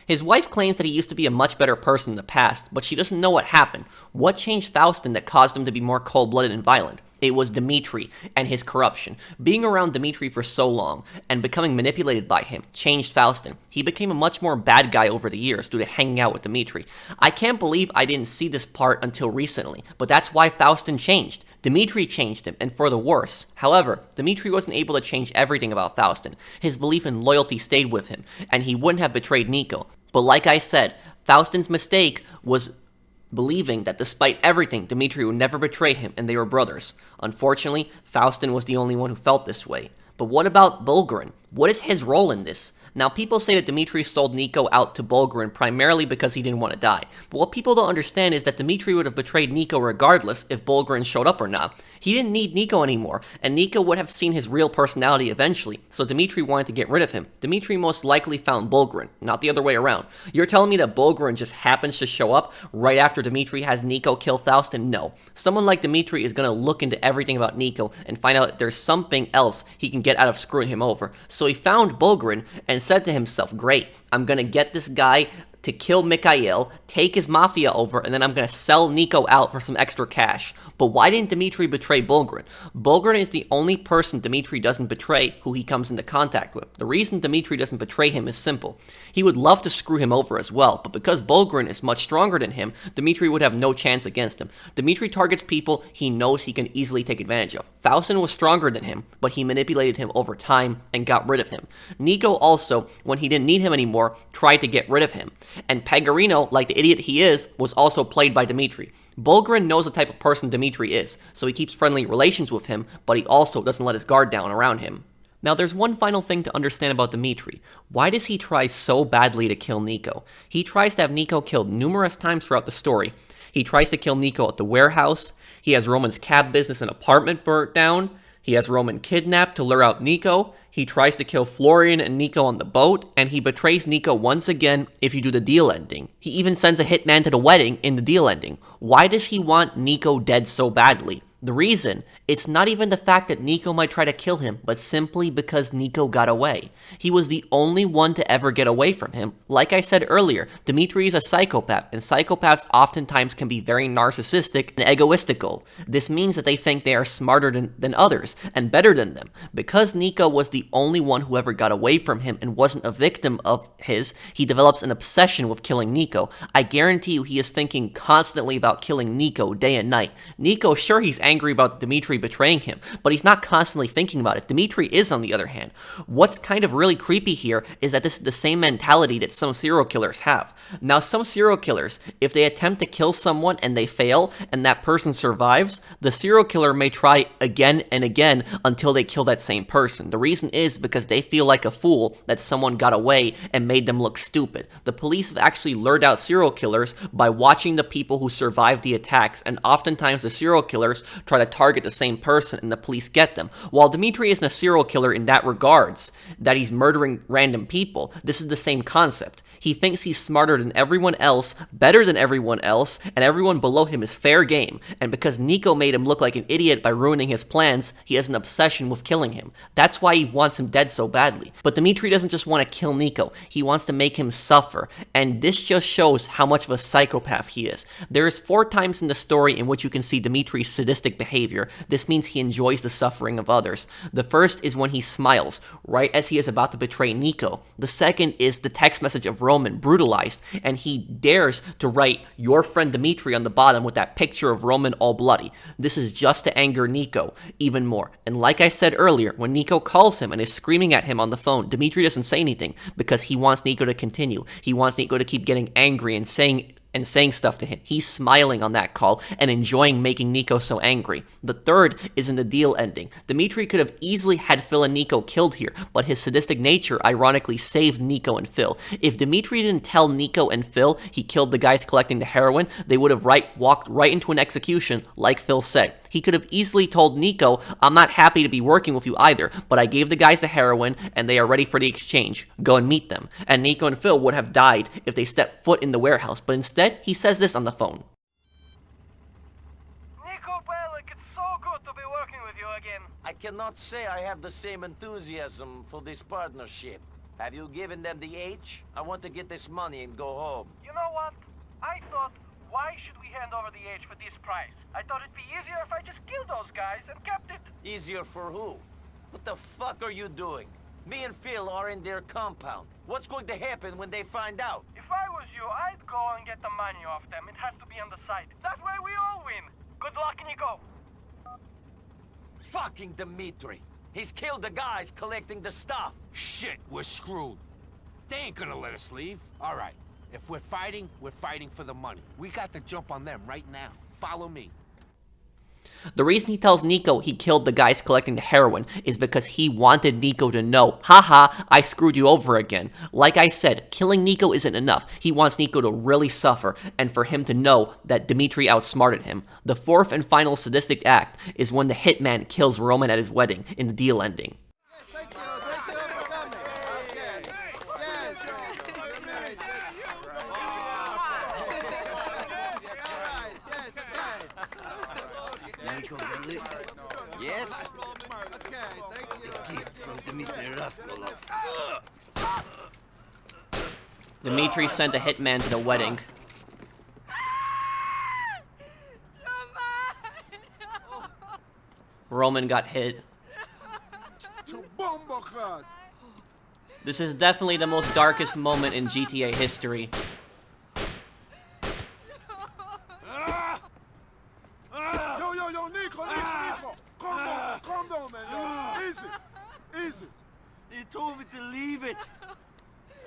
His wife claims that he used to be a much better person in the past, but she doesn't know what happened. What changed Faustin that caused him to be more cold-blooded and violent? It was Dimitri and his corruption. Being around Dimitri for so long and becoming manipulated by him changed Faustin. He became a much more bad guy over the years due to hanging out with Dimitri. I can't believe I didn't see this part until recently, but that's why Faustin changed. Dimitri changed him, and for the worse. However, Dimitri wasn't able to change everything about Faustin. His belief in loyalty stayed with him, and he wouldn't have betrayed Niko. But like I said, Faustin's mistake was believing that despite everything, Dimitri would never betray him and they were brothers. Unfortunately, Faustin was the only one who felt this way. But what about Bulgarin? What is his role in this? Now, people say that Dimitri sold Niko out to Bulgarin primarily because he didn't want to die. But what people don't understand is that Dimitri would have betrayed Niko regardless if Bulgarin showed up or not. He didn't need Niko anymore, and Niko would have seen his real personality eventually, so Dimitri wanted to get rid of him. Dimitri most likely found Bulgarin, not the other way around. You're telling me that Bulgarin just happens to show up right after Dimitri has Niko kill Faustin? No. Someone like Dimitri is going to look into everything about Niko and find out that there's something else he can get out of screwing him over. So he found Bulgarin and said to himself, great, I'm going to get this guy to kill Mikhail, take his mafia over, and then I'm going to sell Niko out for some extra cash. But why didn't Dimitri betray Bulgarin? Bulgarin is the only person Dimitri doesn't betray who he comes into contact with. The reason Dimitri doesn't betray him is simple. He would love to screw him over as well, but because Bulgarin is much stronger than him, Dimitri would have no chance against him. Dimitri targets people he knows he can easily take advantage of. Faustin was stronger than him, but he manipulated him over time and got rid of him. Niko also, when he didn't need him anymore, tried to get rid of him. And Pagarino, like the idiot he is, was also played by Dimitri. Bulgarin knows the type of person Dimitri is, so he keeps friendly relations with him, but he also doesn't let his guard down around him. Now, there's one final thing to understand about Dimitri. Why does he try so badly to kill Niko? He tries to have Niko killed numerous times throughout the story. He tries to kill Niko at the warehouse. He has Roman's cab business and apartment burnt down. He has Roman kidnapped to lure out Niko. He tries to kill Florian and Niko on the boat, and he betrays Niko once again if you do the deal ending. He even sends a hitman to the wedding in the deal ending. Why does he want Niko dead so badly? The reason, it's not even the fact that Niko might try to kill him, but simply because Niko got away. He was the only one to ever get away from him. Like I said earlier, Dimitri is a psychopath, and psychopaths oftentimes can be very narcissistic and egoistical. This means that they think they are smarter than others, and better than them. Because Niko was the only one who ever got away from him and wasn't a victim of his, he develops an obsession with killing Niko. I guarantee you he is thinking constantly about killing Niko day and night. Niko, sure, he's angry about Dimitri betraying him, but he's not constantly thinking about it. Dimitri is, on the other hand. What's kind of really creepy here is that this is the same mentality that some serial killers have. Now, some serial killers, if they attempt to kill someone and they fail, and that person survives, the serial killer may try again and again until they kill that same person. The reason is because they feel like a fool that someone got away and made them look stupid. The police have actually lured out serial killers by watching the people who survived the attacks, and oftentimes the serial killers try to target the same person and the police get them. While Dimitri isn't a serial killer in that regards, that he's murdering random people, this is the same concept. He thinks he's smarter than everyone else, better than everyone else, and everyone below him is fair game. And because Niko made him look like an idiot by ruining his plans, he has an obsession with killing him. That's why he wants him dead so badly. But Dimitri doesn't just want to kill Niko, he wants to make him suffer. And this just shows how much of a psychopath he is. There is 4 times in the story in which you can see Dimitri's sadistic behavior. This means he enjoys the suffering of others. The first is when he smiles, right as he is about to betray Niko. The second is the text message of Roman brutalized, and he dares to write "your friend Dimitri" on the bottom with that picture of Roman all bloody. This is just to anger Niko even more. And like I said earlier, when Niko calls him and is screaming at him on the phone, Dimitri doesn't say anything because he wants Niko to continue. He wants Niko to keep getting angry and saying stuff to him. He's smiling on that call and enjoying making Niko so angry. The third is in the deal ending. Dimitri could have easily had Phil and Niko killed here, but his sadistic nature ironically saved Niko and Phil. If Dimitri didn't tell Niko and Phil he killed the guys collecting the heroin, they would have walked right into an execution like Phil said. He could have easily told Niko, "I'm not happy to be working with you either, but I gave the guys the heroin and they are ready for the exchange. Go and meet them." And Niko and Phil would have died if they stepped foot in the warehouse, but instead, he says this on the phone. Niko Bellic, it's so good to be working with you again. I cannot say I have the same enthusiasm for this partnership. Have you given them the H? I want to get this money and go home. You know what? I thought, why should we hand over the H for this price? I thought it'd be easier if I just killed those guys and kept it. Easier for who? What the fuck are you doing? Me and Phil are in their compound. What's going to happen when they find out? If I was you, I'd go and get the money off them. It has to be on the site. That way we all win. Good luck, Niko. Fucking Dimitri. He's killed the guys collecting the stuff. Shit, we're screwed. They ain't gonna let us leave. All right, if we're fighting for the money. We got to jump on them right now. Follow me. The reason he tells Niko he killed the guys collecting the heroin is because he wanted Niko to know, haha, I screwed you over again. Like I said, killing Niko isn't enough. He wants Niko to really suffer and for him to know that Dimitri outsmarted him. The fourth and final sadistic act is when the hitman kills Roman at his wedding in the deal ending. Yes? A gift from Dimitri Rascalov. Dimitri sent a hitman to the wedding. Roman got hit. This is definitely the most darkest moment in GTA history. Yo, Niko! Calm down, man, yo. Easy. He told me to leave it.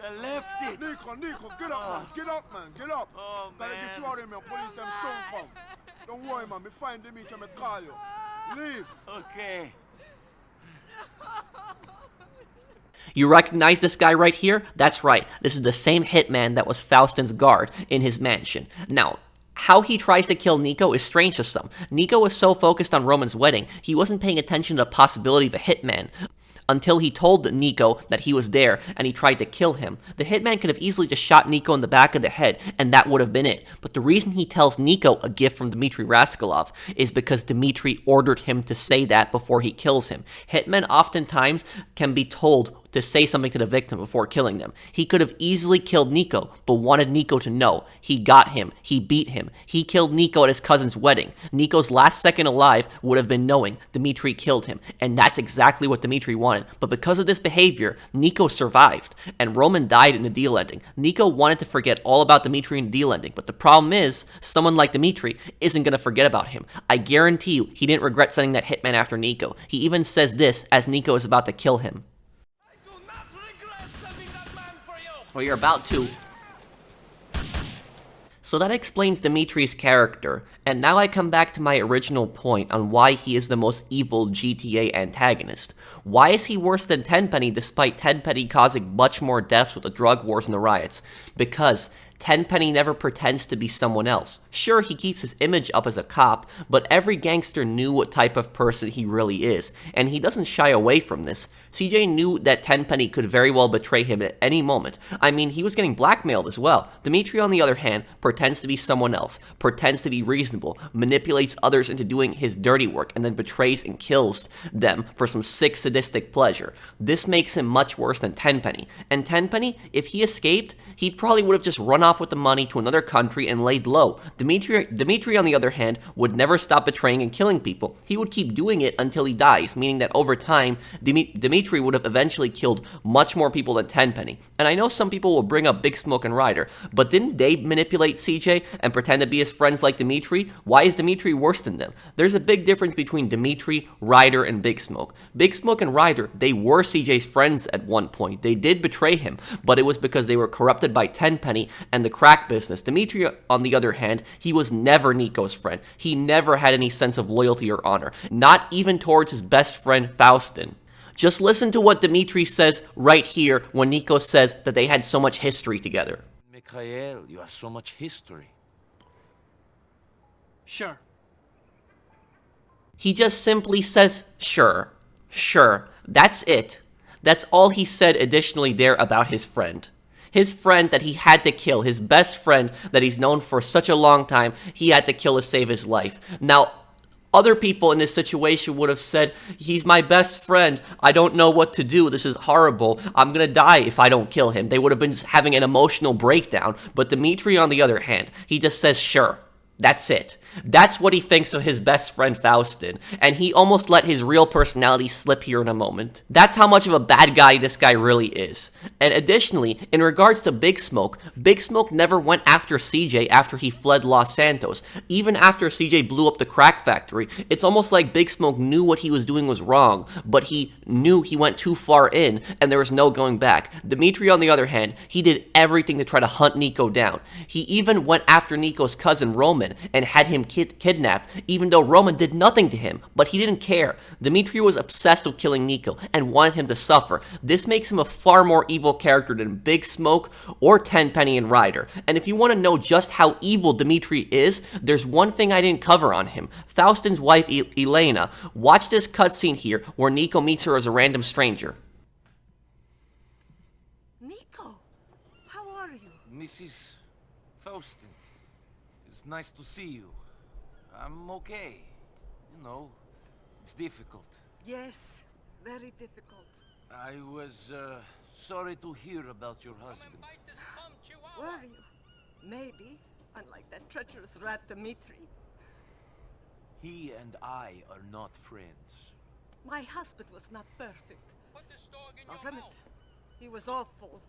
I left it. Niko, get up, man. Oh, Gotta man. get you out of here, man. Police them soon come. Don't worry, man. Me find Dimitri, me call you. Leave. Okay. You recognize this guy right here? That's right. This is the same hitman that was Faustin's guard in his mansion. Now, how he tries to kill Niko is strange to some. Niko was so focused on Roman's wedding, he wasn't paying attention to the possibility of a hitman until he told Niko that he was there and he tried to kill him. The hitman could have easily just shot Niko in the back of the head and that would have been it. But the reason he tells Niko a gift from Dimitri Rascalov is because Dimitri ordered him to say that before he kills him. Hitmen oftentimes can be told to say something to the victim before killing them. He could have easily killed Niko, but wanted Niko to know. He got him. He beat him. He killed Niko at his cousin's wedding. Niko's last second alive would have been knowing Dimitri killed him, and that's exactly what Dimitri wanted. But because of this behavior, Niko survived, and Roman died in the deal ending. Niko wanted to forget all about Dimitri in the deal ending, but the problem is, someone like Dimitri isn't going to forget about him. I guarantee you, he didn't regret sending that hitman after Niko. He even says this as Niko is about to kill him. Well, you're about to. So that explains Dimitri's character, and now I come back to my original point on why he is the most evil GTA antagonist. Why is he worse than Tenpenny despite Tenpenny causing much more deaths with the drug wars and the riots? Because Tenpenny never pretends to be someone else. Sure, he keeps his image up as a cop, but every gangster knew what type of person he really is, and he doesn't shy away from this. CJ knew that Tenpenny could very well betray him at any moment. I mean, he was getting blackmailed as well. Dimitri, on the other hand, pretends to be someone else, pretends to be reasonable, manipulates others into doing his dirty work, and then betrays and kills them for some sick sadistic pleasure. This makes him much worse than Tenpenny. And Tenpenny, if he escaped, he probably would have just run off with the money to another country and laid low. Dimitri, on the other hand, would never stop betraying and killing people. He would keep doing it until he dies, meaning that over time, Dimitri would have eventually killed much more people than Tenpenny. And I know some people will bring up Big Smoke and Ryder, but didn't they manipulate CJ and pretend to be his friends like Dimitri? Why is Dimitri worse than them? There's a big difference between Dimitri, Ryder, and Big Smoke. Big Smoke and Ryder, they were CJ's friends at one point. They did betray him, but it was because they were corrupted by Tenpenny and the crack business. Dimitri, on the other hand, he was never Niko's friend. He never had any sense of loyalty or honor, not even towards his best friend Faustin. Just listen to what Dimitri says right here when Niko says that they had so much history together. Mikhail, you have so much history. Sure. He just simply says, sure, sure, that's it. That's all he said additionally there about his friend. His friend that he had to kill, his best friend that he's known for such a long time, he had to kill to save his life. Now, other people in this situation would have said, he's my best friend, I don't know what to do, this is horrible, I'm gonna die if I don't kill him. They would have been having an emotional breakdown, but Dimitri, on the other hand, he just says, sure, that's it. That's what he thinks of his best friend Faustin, and he almost let his real personality slip here in a moment. That's how much of a bad guy this guy really is. And additionally, in regards to Big Smoke never went after CJ after he fled Los Santos. Even after CJ blew up the crack factory, it's almost like Big Smoke knew what he was doing was wrong, but he knew he went too far in, and there was no going back. Dimitri, on the other hand, he did everything to try to hunt Niko down. He even went after Niko's cousin Roman and had him kidnapped, even though Roman did nothing to him, but he didn't care. Dimitri was obsessed with killing Niko and wanted him to suffer. This makes him a far more evil character than Big Smoke or Tenpenny and Ryder. And if you want to know just how evil Dimitri is, there's one thing I didn't cover on him. Faustin's wife, Elena. Watch this cutscene here where Niko meets her as a random stranger. Niko, how are you? Mrs. Faustin, it's nice to see you. I'm okay. You know, it's difficult. Yes, very difficult. I was, sorry to hear about your husband. Were you? Maybe, unlike that treacherous rat Dimitri. He and I are not friends. My husband was not perfect. Far from it. He was awful.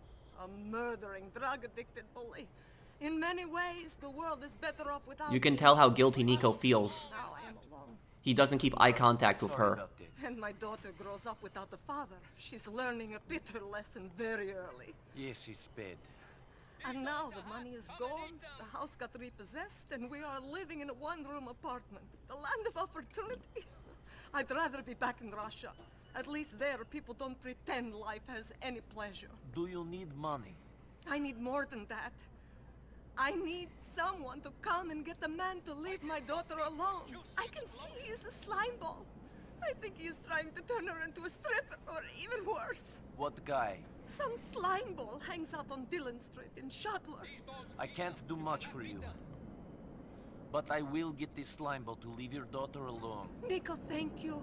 A murdering, drug-addicted bully. In many ways, the world is better off without You can me. tell how guilty Niko feels. Now I am alone. He doesn't keep eye contact with her. And my daughter grows up without a father. She's learning a bitter lesson very early. Yes, he's bad. And now the money is gone, the house got repossessed, and we are living in a one-room apartment. The land of opportunity. I'd rather be back in Russia. At least there, people don't pretend life has any pleasure. Do you need money? I need more than that. I need someone to come and get the man to leave my daughter alone. I can see he is a slime ball. I think he is trying to turn her into a stripper, or even worse. What guy? Some slime ball hangs out on Dillon Street in Shotler. I can't do much for you. But I will get this slime ball to leave your daughter alone. Niko, thank you.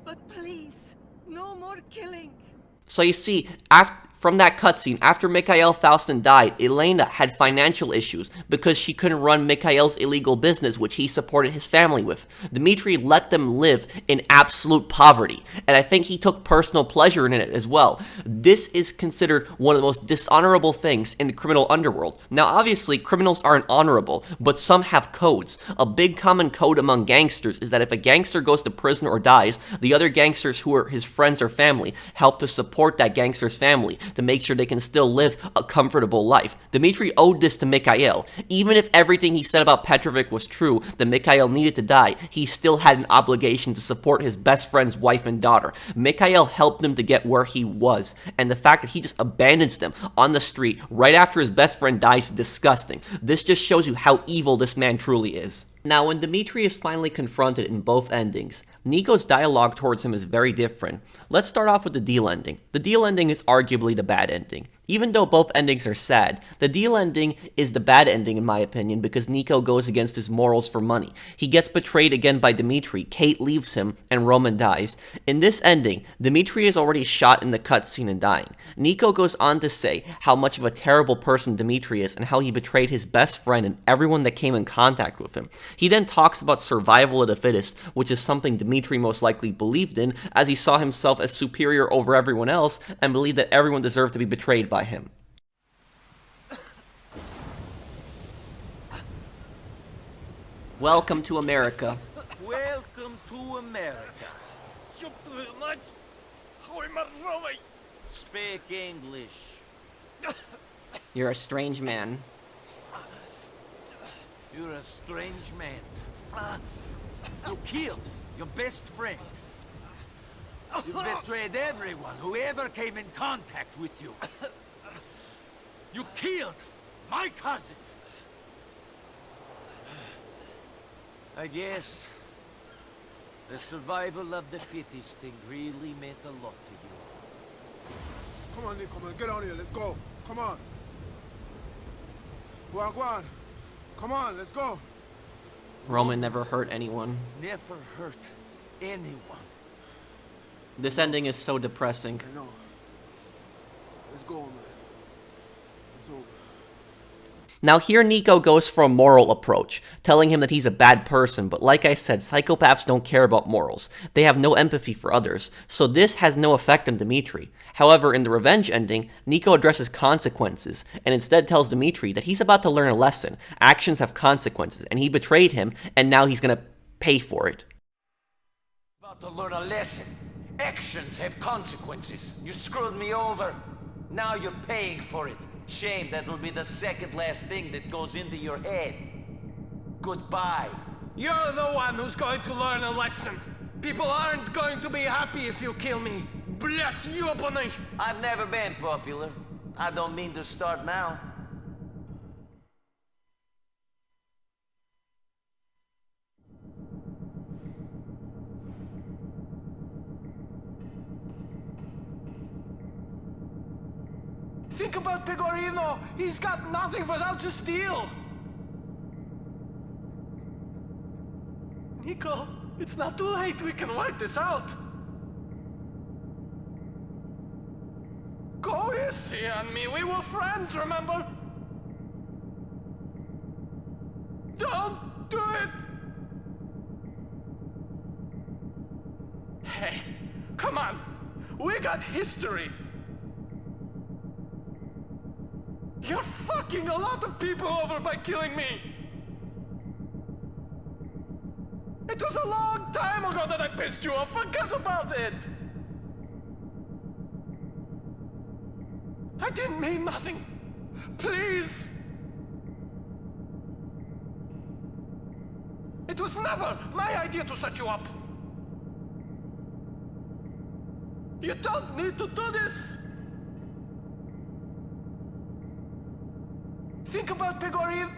But please, no more killing. So you see, from that cutscene, after Mikhail Faustin died, Elena had financial issues because she couldn't run Mikhail's illegal business, which he supported his family with. Dimitri let them live in absolute poverty, and I think he took personal pleasure in it as well. This is considered one of the most dishonorable things in the criminal underworld. Now, obviously, criminals aren't honorable, but some have codes. A big common code among gangsters is that if a gangster goes to prison or dies, the other gangsters who are his friends or family help to support that gangster's family to make sure they can still live a comfortable life. Dimitri owed this to Mikhail. Even if everything he said about Petrovick was true, that Mikhail needed to die, he still had an obligation to support his best friend's wife and daughter. Mikhail helped him to get where he was, and the fact that he just abandons them on the street right after his best friend dies is disgusting. This just shows you how evil this man truly is. Now, when Dimitri is finally confronted in both endings, Niko's dialogue towards him is very different. Let's start off with the deal ending. The deal ending is arguably the bad ending. Even though both endings are sad, the deal ending is the bad ending in my opinion because Niko goes against his morals for money. He gets betrayed again by Dimitri, Kate leaves him, and Roman dies. In this ending, Dimitri is already shot in the cutscene and dying. Niko goes on to say how much of a terrible person Dimitri is and how he betrayed his best friend and everyone that came in contact with him. He then talks about survival of the fittest, which is something Dimitri most likely believed in, as he saw himself as superior over everyone else and believed that everyone deserved to be betrayed by him. Welcome to America. Welcome to America. Speak English. You're a strange man. You're a strange man. You killed your best friend. You betrayed everyone who ever came in contact with you. You killed my cousin. I guess the survival of the fittest thing really meant a lot to you. Come on, Niko, man. Get on here. Let's go. Come on. Go on, go on. Come on, let's go. Roman never hurt anyone. Never hurt anyone. This ending is so depressing. I know. Let's go, man. It's over. Now here Niko goes for a moral approach, telling him that he's a bad person, but like I said, psychopaths don't care about morals. They have no empathy for others, so this has no effect on Dimitri. However, in the revenge ending, Niko addresses consequences, and instead tells Dimitri that he's about to learn a lesson. Actions have consequences, and he betrayed him, and now he's gonna pay for it. About to learn a lesson. Actions have consequences. You screwed me over. Now you're paying for it. Shame that'll be the second last thing that goes into your head. Goodbye. You're the one who's going to learn a lesson. People aren't going to be happy if you kill me. Blять, ёбаный! I've never been popular. I don't mean to start now. Think about Pegorino. He's got nothing without to steal. Niko, it's not too late. We can work this out. Go easy on me. We were friends, remember? Don't do it. Hey, come on. We got history. You're fucking a lot of people over by killing me! It was a long time ago that I pissed you off, forget about it! I didn't mean nothing! Please! It was never my idea to set you up! You don't need to do this! Think about Pegorin.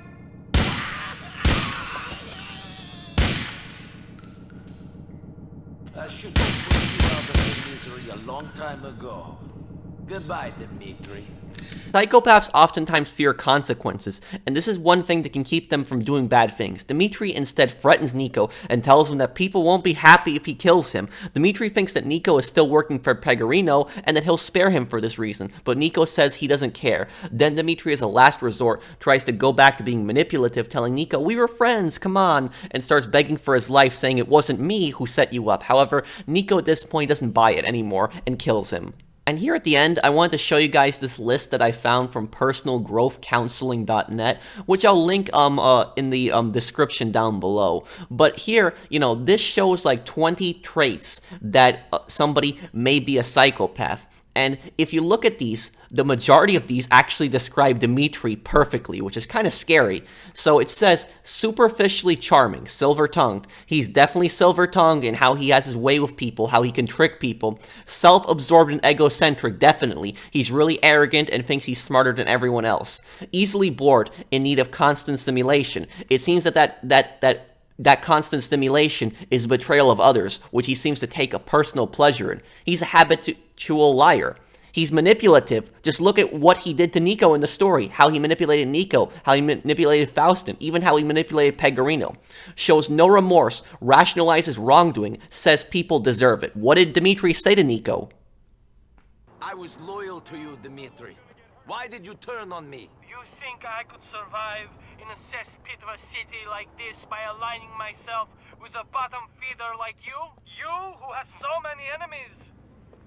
I should have put you out of your misery a long time ago. Goodbye, Dimitri. Psychopaths oftentimes fear consequences, and this is one thing that can keep them from doing bad things. Dimitri instead threatens Niko and tells him that people won't be happy if he kills him. Dimitri thinks that Niko is still working for Pecorino and that he'll spare him for this reason, but Niko says he doesn't care. Then Dimitri, as a last resort, tries to go back to being manipulative, telling Niko, "We were friends, come on," and starts begging for his life, saying it wasn't me who set you up. However, Niko at this point doesn't buy it anymore and kills him. And here at the end, I wanted to show you guys this list that I found from personalgrowthcounseling.net, which I'll link in the description down below. But here, you know, this shows like 20 traits that somebody may be a psychopath. And if you look at these, the majority of these actually describe Dimitri perfectly, which is kind of scary. So it says, superficially charming, silver-tongued. He's definitely silver-tongued in how he has his way with people, how he can trick people. Self-absorbed and egocentric, definitely. He's really arrogant and thinks he's smarter than everyone else. Easily bored, in need of constant stimulation. It seems that constant stimulation is betrayal of others, which he seems to take a personal pleasure in. He's a habitual liar. He's manipulative. Just look at what he did to Niko in the story. How he manipulated Niko, how he manipulated Faustin, even how he manipulated Pecorino. Shows no remorse, rationalizes wrongdoing, says people deserve it. What did Dimitri say to Niko? I was loyal to you, Dimitri. Why did you turn on me? You think I could survive in a cesspit of a city like this by aligning myself with a bottom feeder like you? You who has so many enemies.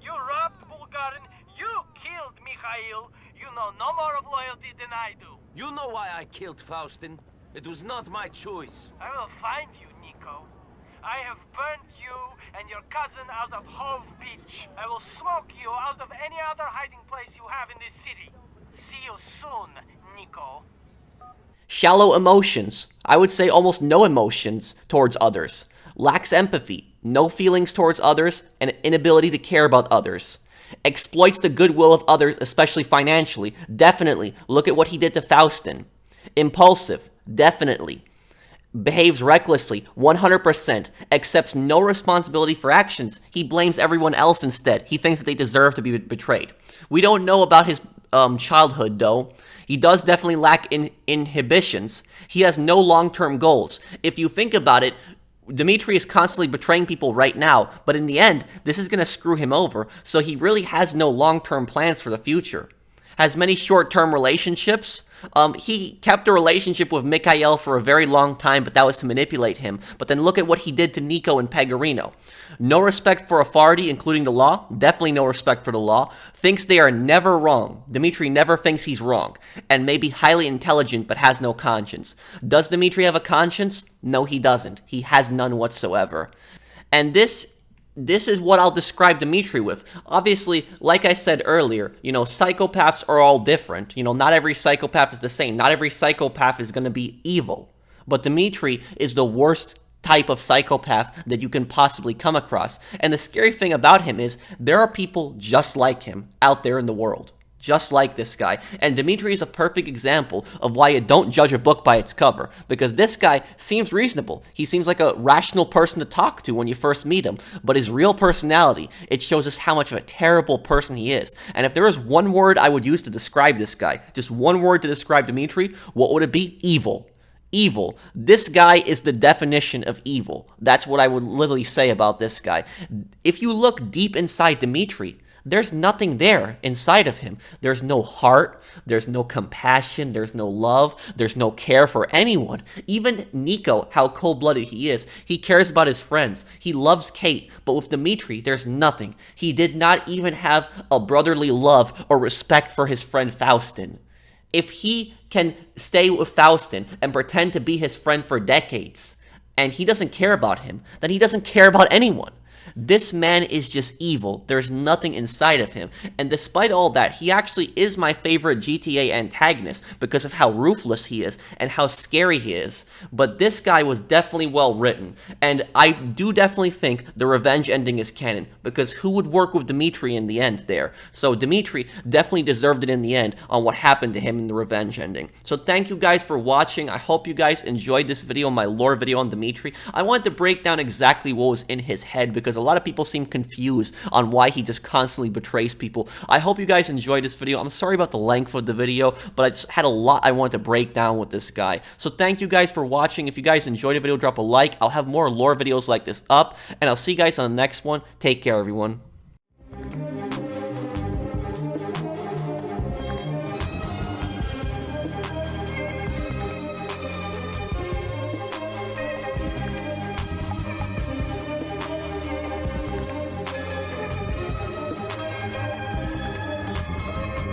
You robbed Bulgarin, you killed Mikhail. You know no more of loyalty than I do. You know why I killed Faustin? It was not my choice. I will find you, Niko. I have burnt you and your cousin out of Hove Beach. I will smoke you out of any other hiding place you have in this city. See you soon, Niko. Shallow emotions. I would say almost no emotions towards others. Lacks empathy. No feelings towards others, and inability to care about others. Exploits the goodwill of others, especially financially. Definitely. Look at what he did to Faustin. Impulsive. Definitely. Behaves recklessly. 100%. Accepts no responsibility for actions. He blames everyone else instead. He thinks that they deserve to be betrayed. We don't know about his childhood, though. He does definitely lack inhibitions. He has no long-term goals. If you think about it, Dimitri is constantly betraying people right now, but in the end, this is going to screw him over, so he really has no long-term plans for the future. Has many short-term relationships. He kept a relationship with Mikhail for a very long time, but that was to manipulate him. But then look at what he did to Niko and Pecorino. No respect for authority, including the law. Definitely no respect for the law. Thinks they are never wrong. Dimitri never thinks he's wrong. And may be highly intelligent, but has no conscience. Does Dimitri have a conscience? No, he doesn't. He has none whatsoever. And this is what I'll describe Dimitri with. Obviously, like I said earlier, you know, psychopaths are all different. You know, not every psychopath is the same. Not every psychopath is going to be evil. But Dimitri is the worst type of psychopath that you can possibly come across. And the scary thing about him is there are people just like him out there in the world. Just like this guy. And Dimitri is a perfect example of why you don't judge a book by its cover. Because this guy seems reasonable. He seems like a rational person to talk to when you first meet him. But his real personality, it shows us how much of a terrible person he is. And if there was one word I would use to describe this guy, just one word to describe Dimitri, what would it be? Evil. Evil. This guy is the definition of evil. That's what I would literally say about this guy. If you look deep inside Dimitri, there's nothing there inside of him. There's no heart, there's no compassion, there's no love, there's no care for anyone. Even Niko, how cold-blooded he is, he cares about his friends. He loves Kate, but with Dimitri, there's nothing. He did not even have a brotherly love or respect for his friend Faustin. If he can stay with Faustin and pretend to be his friend for decades, and he doesn't care about him, then he doesn't care about anyone. This man is just evil. There's nothing inside of him. And despite all that, he actually is my favorite GTA antagonist because of how ruthless he is and how scary he is. But this guy was definitely well written. And I do definitely think the revenge ending is canon because who would work with Dimitri in the end there? So Dimitri definitely deserved it in the end on what happened to him in the revenge ending. So thank you guys for watching. I hope you guys enjoyed this video, my lore video on Dimitri. I wanted to break down exactly what was in his head because a lot of people seem confused on why he just constantly betrays people. I hope you guys enjoyed this video. I'm sorry about the length of the video, but I just had a lot I wanted to break down with this guy. So thank you guys for watching. If you guys enjoyed the video, drop a like. I'll have more lore videos like this up, and I'll see you guys on the next one. Take care, everyone.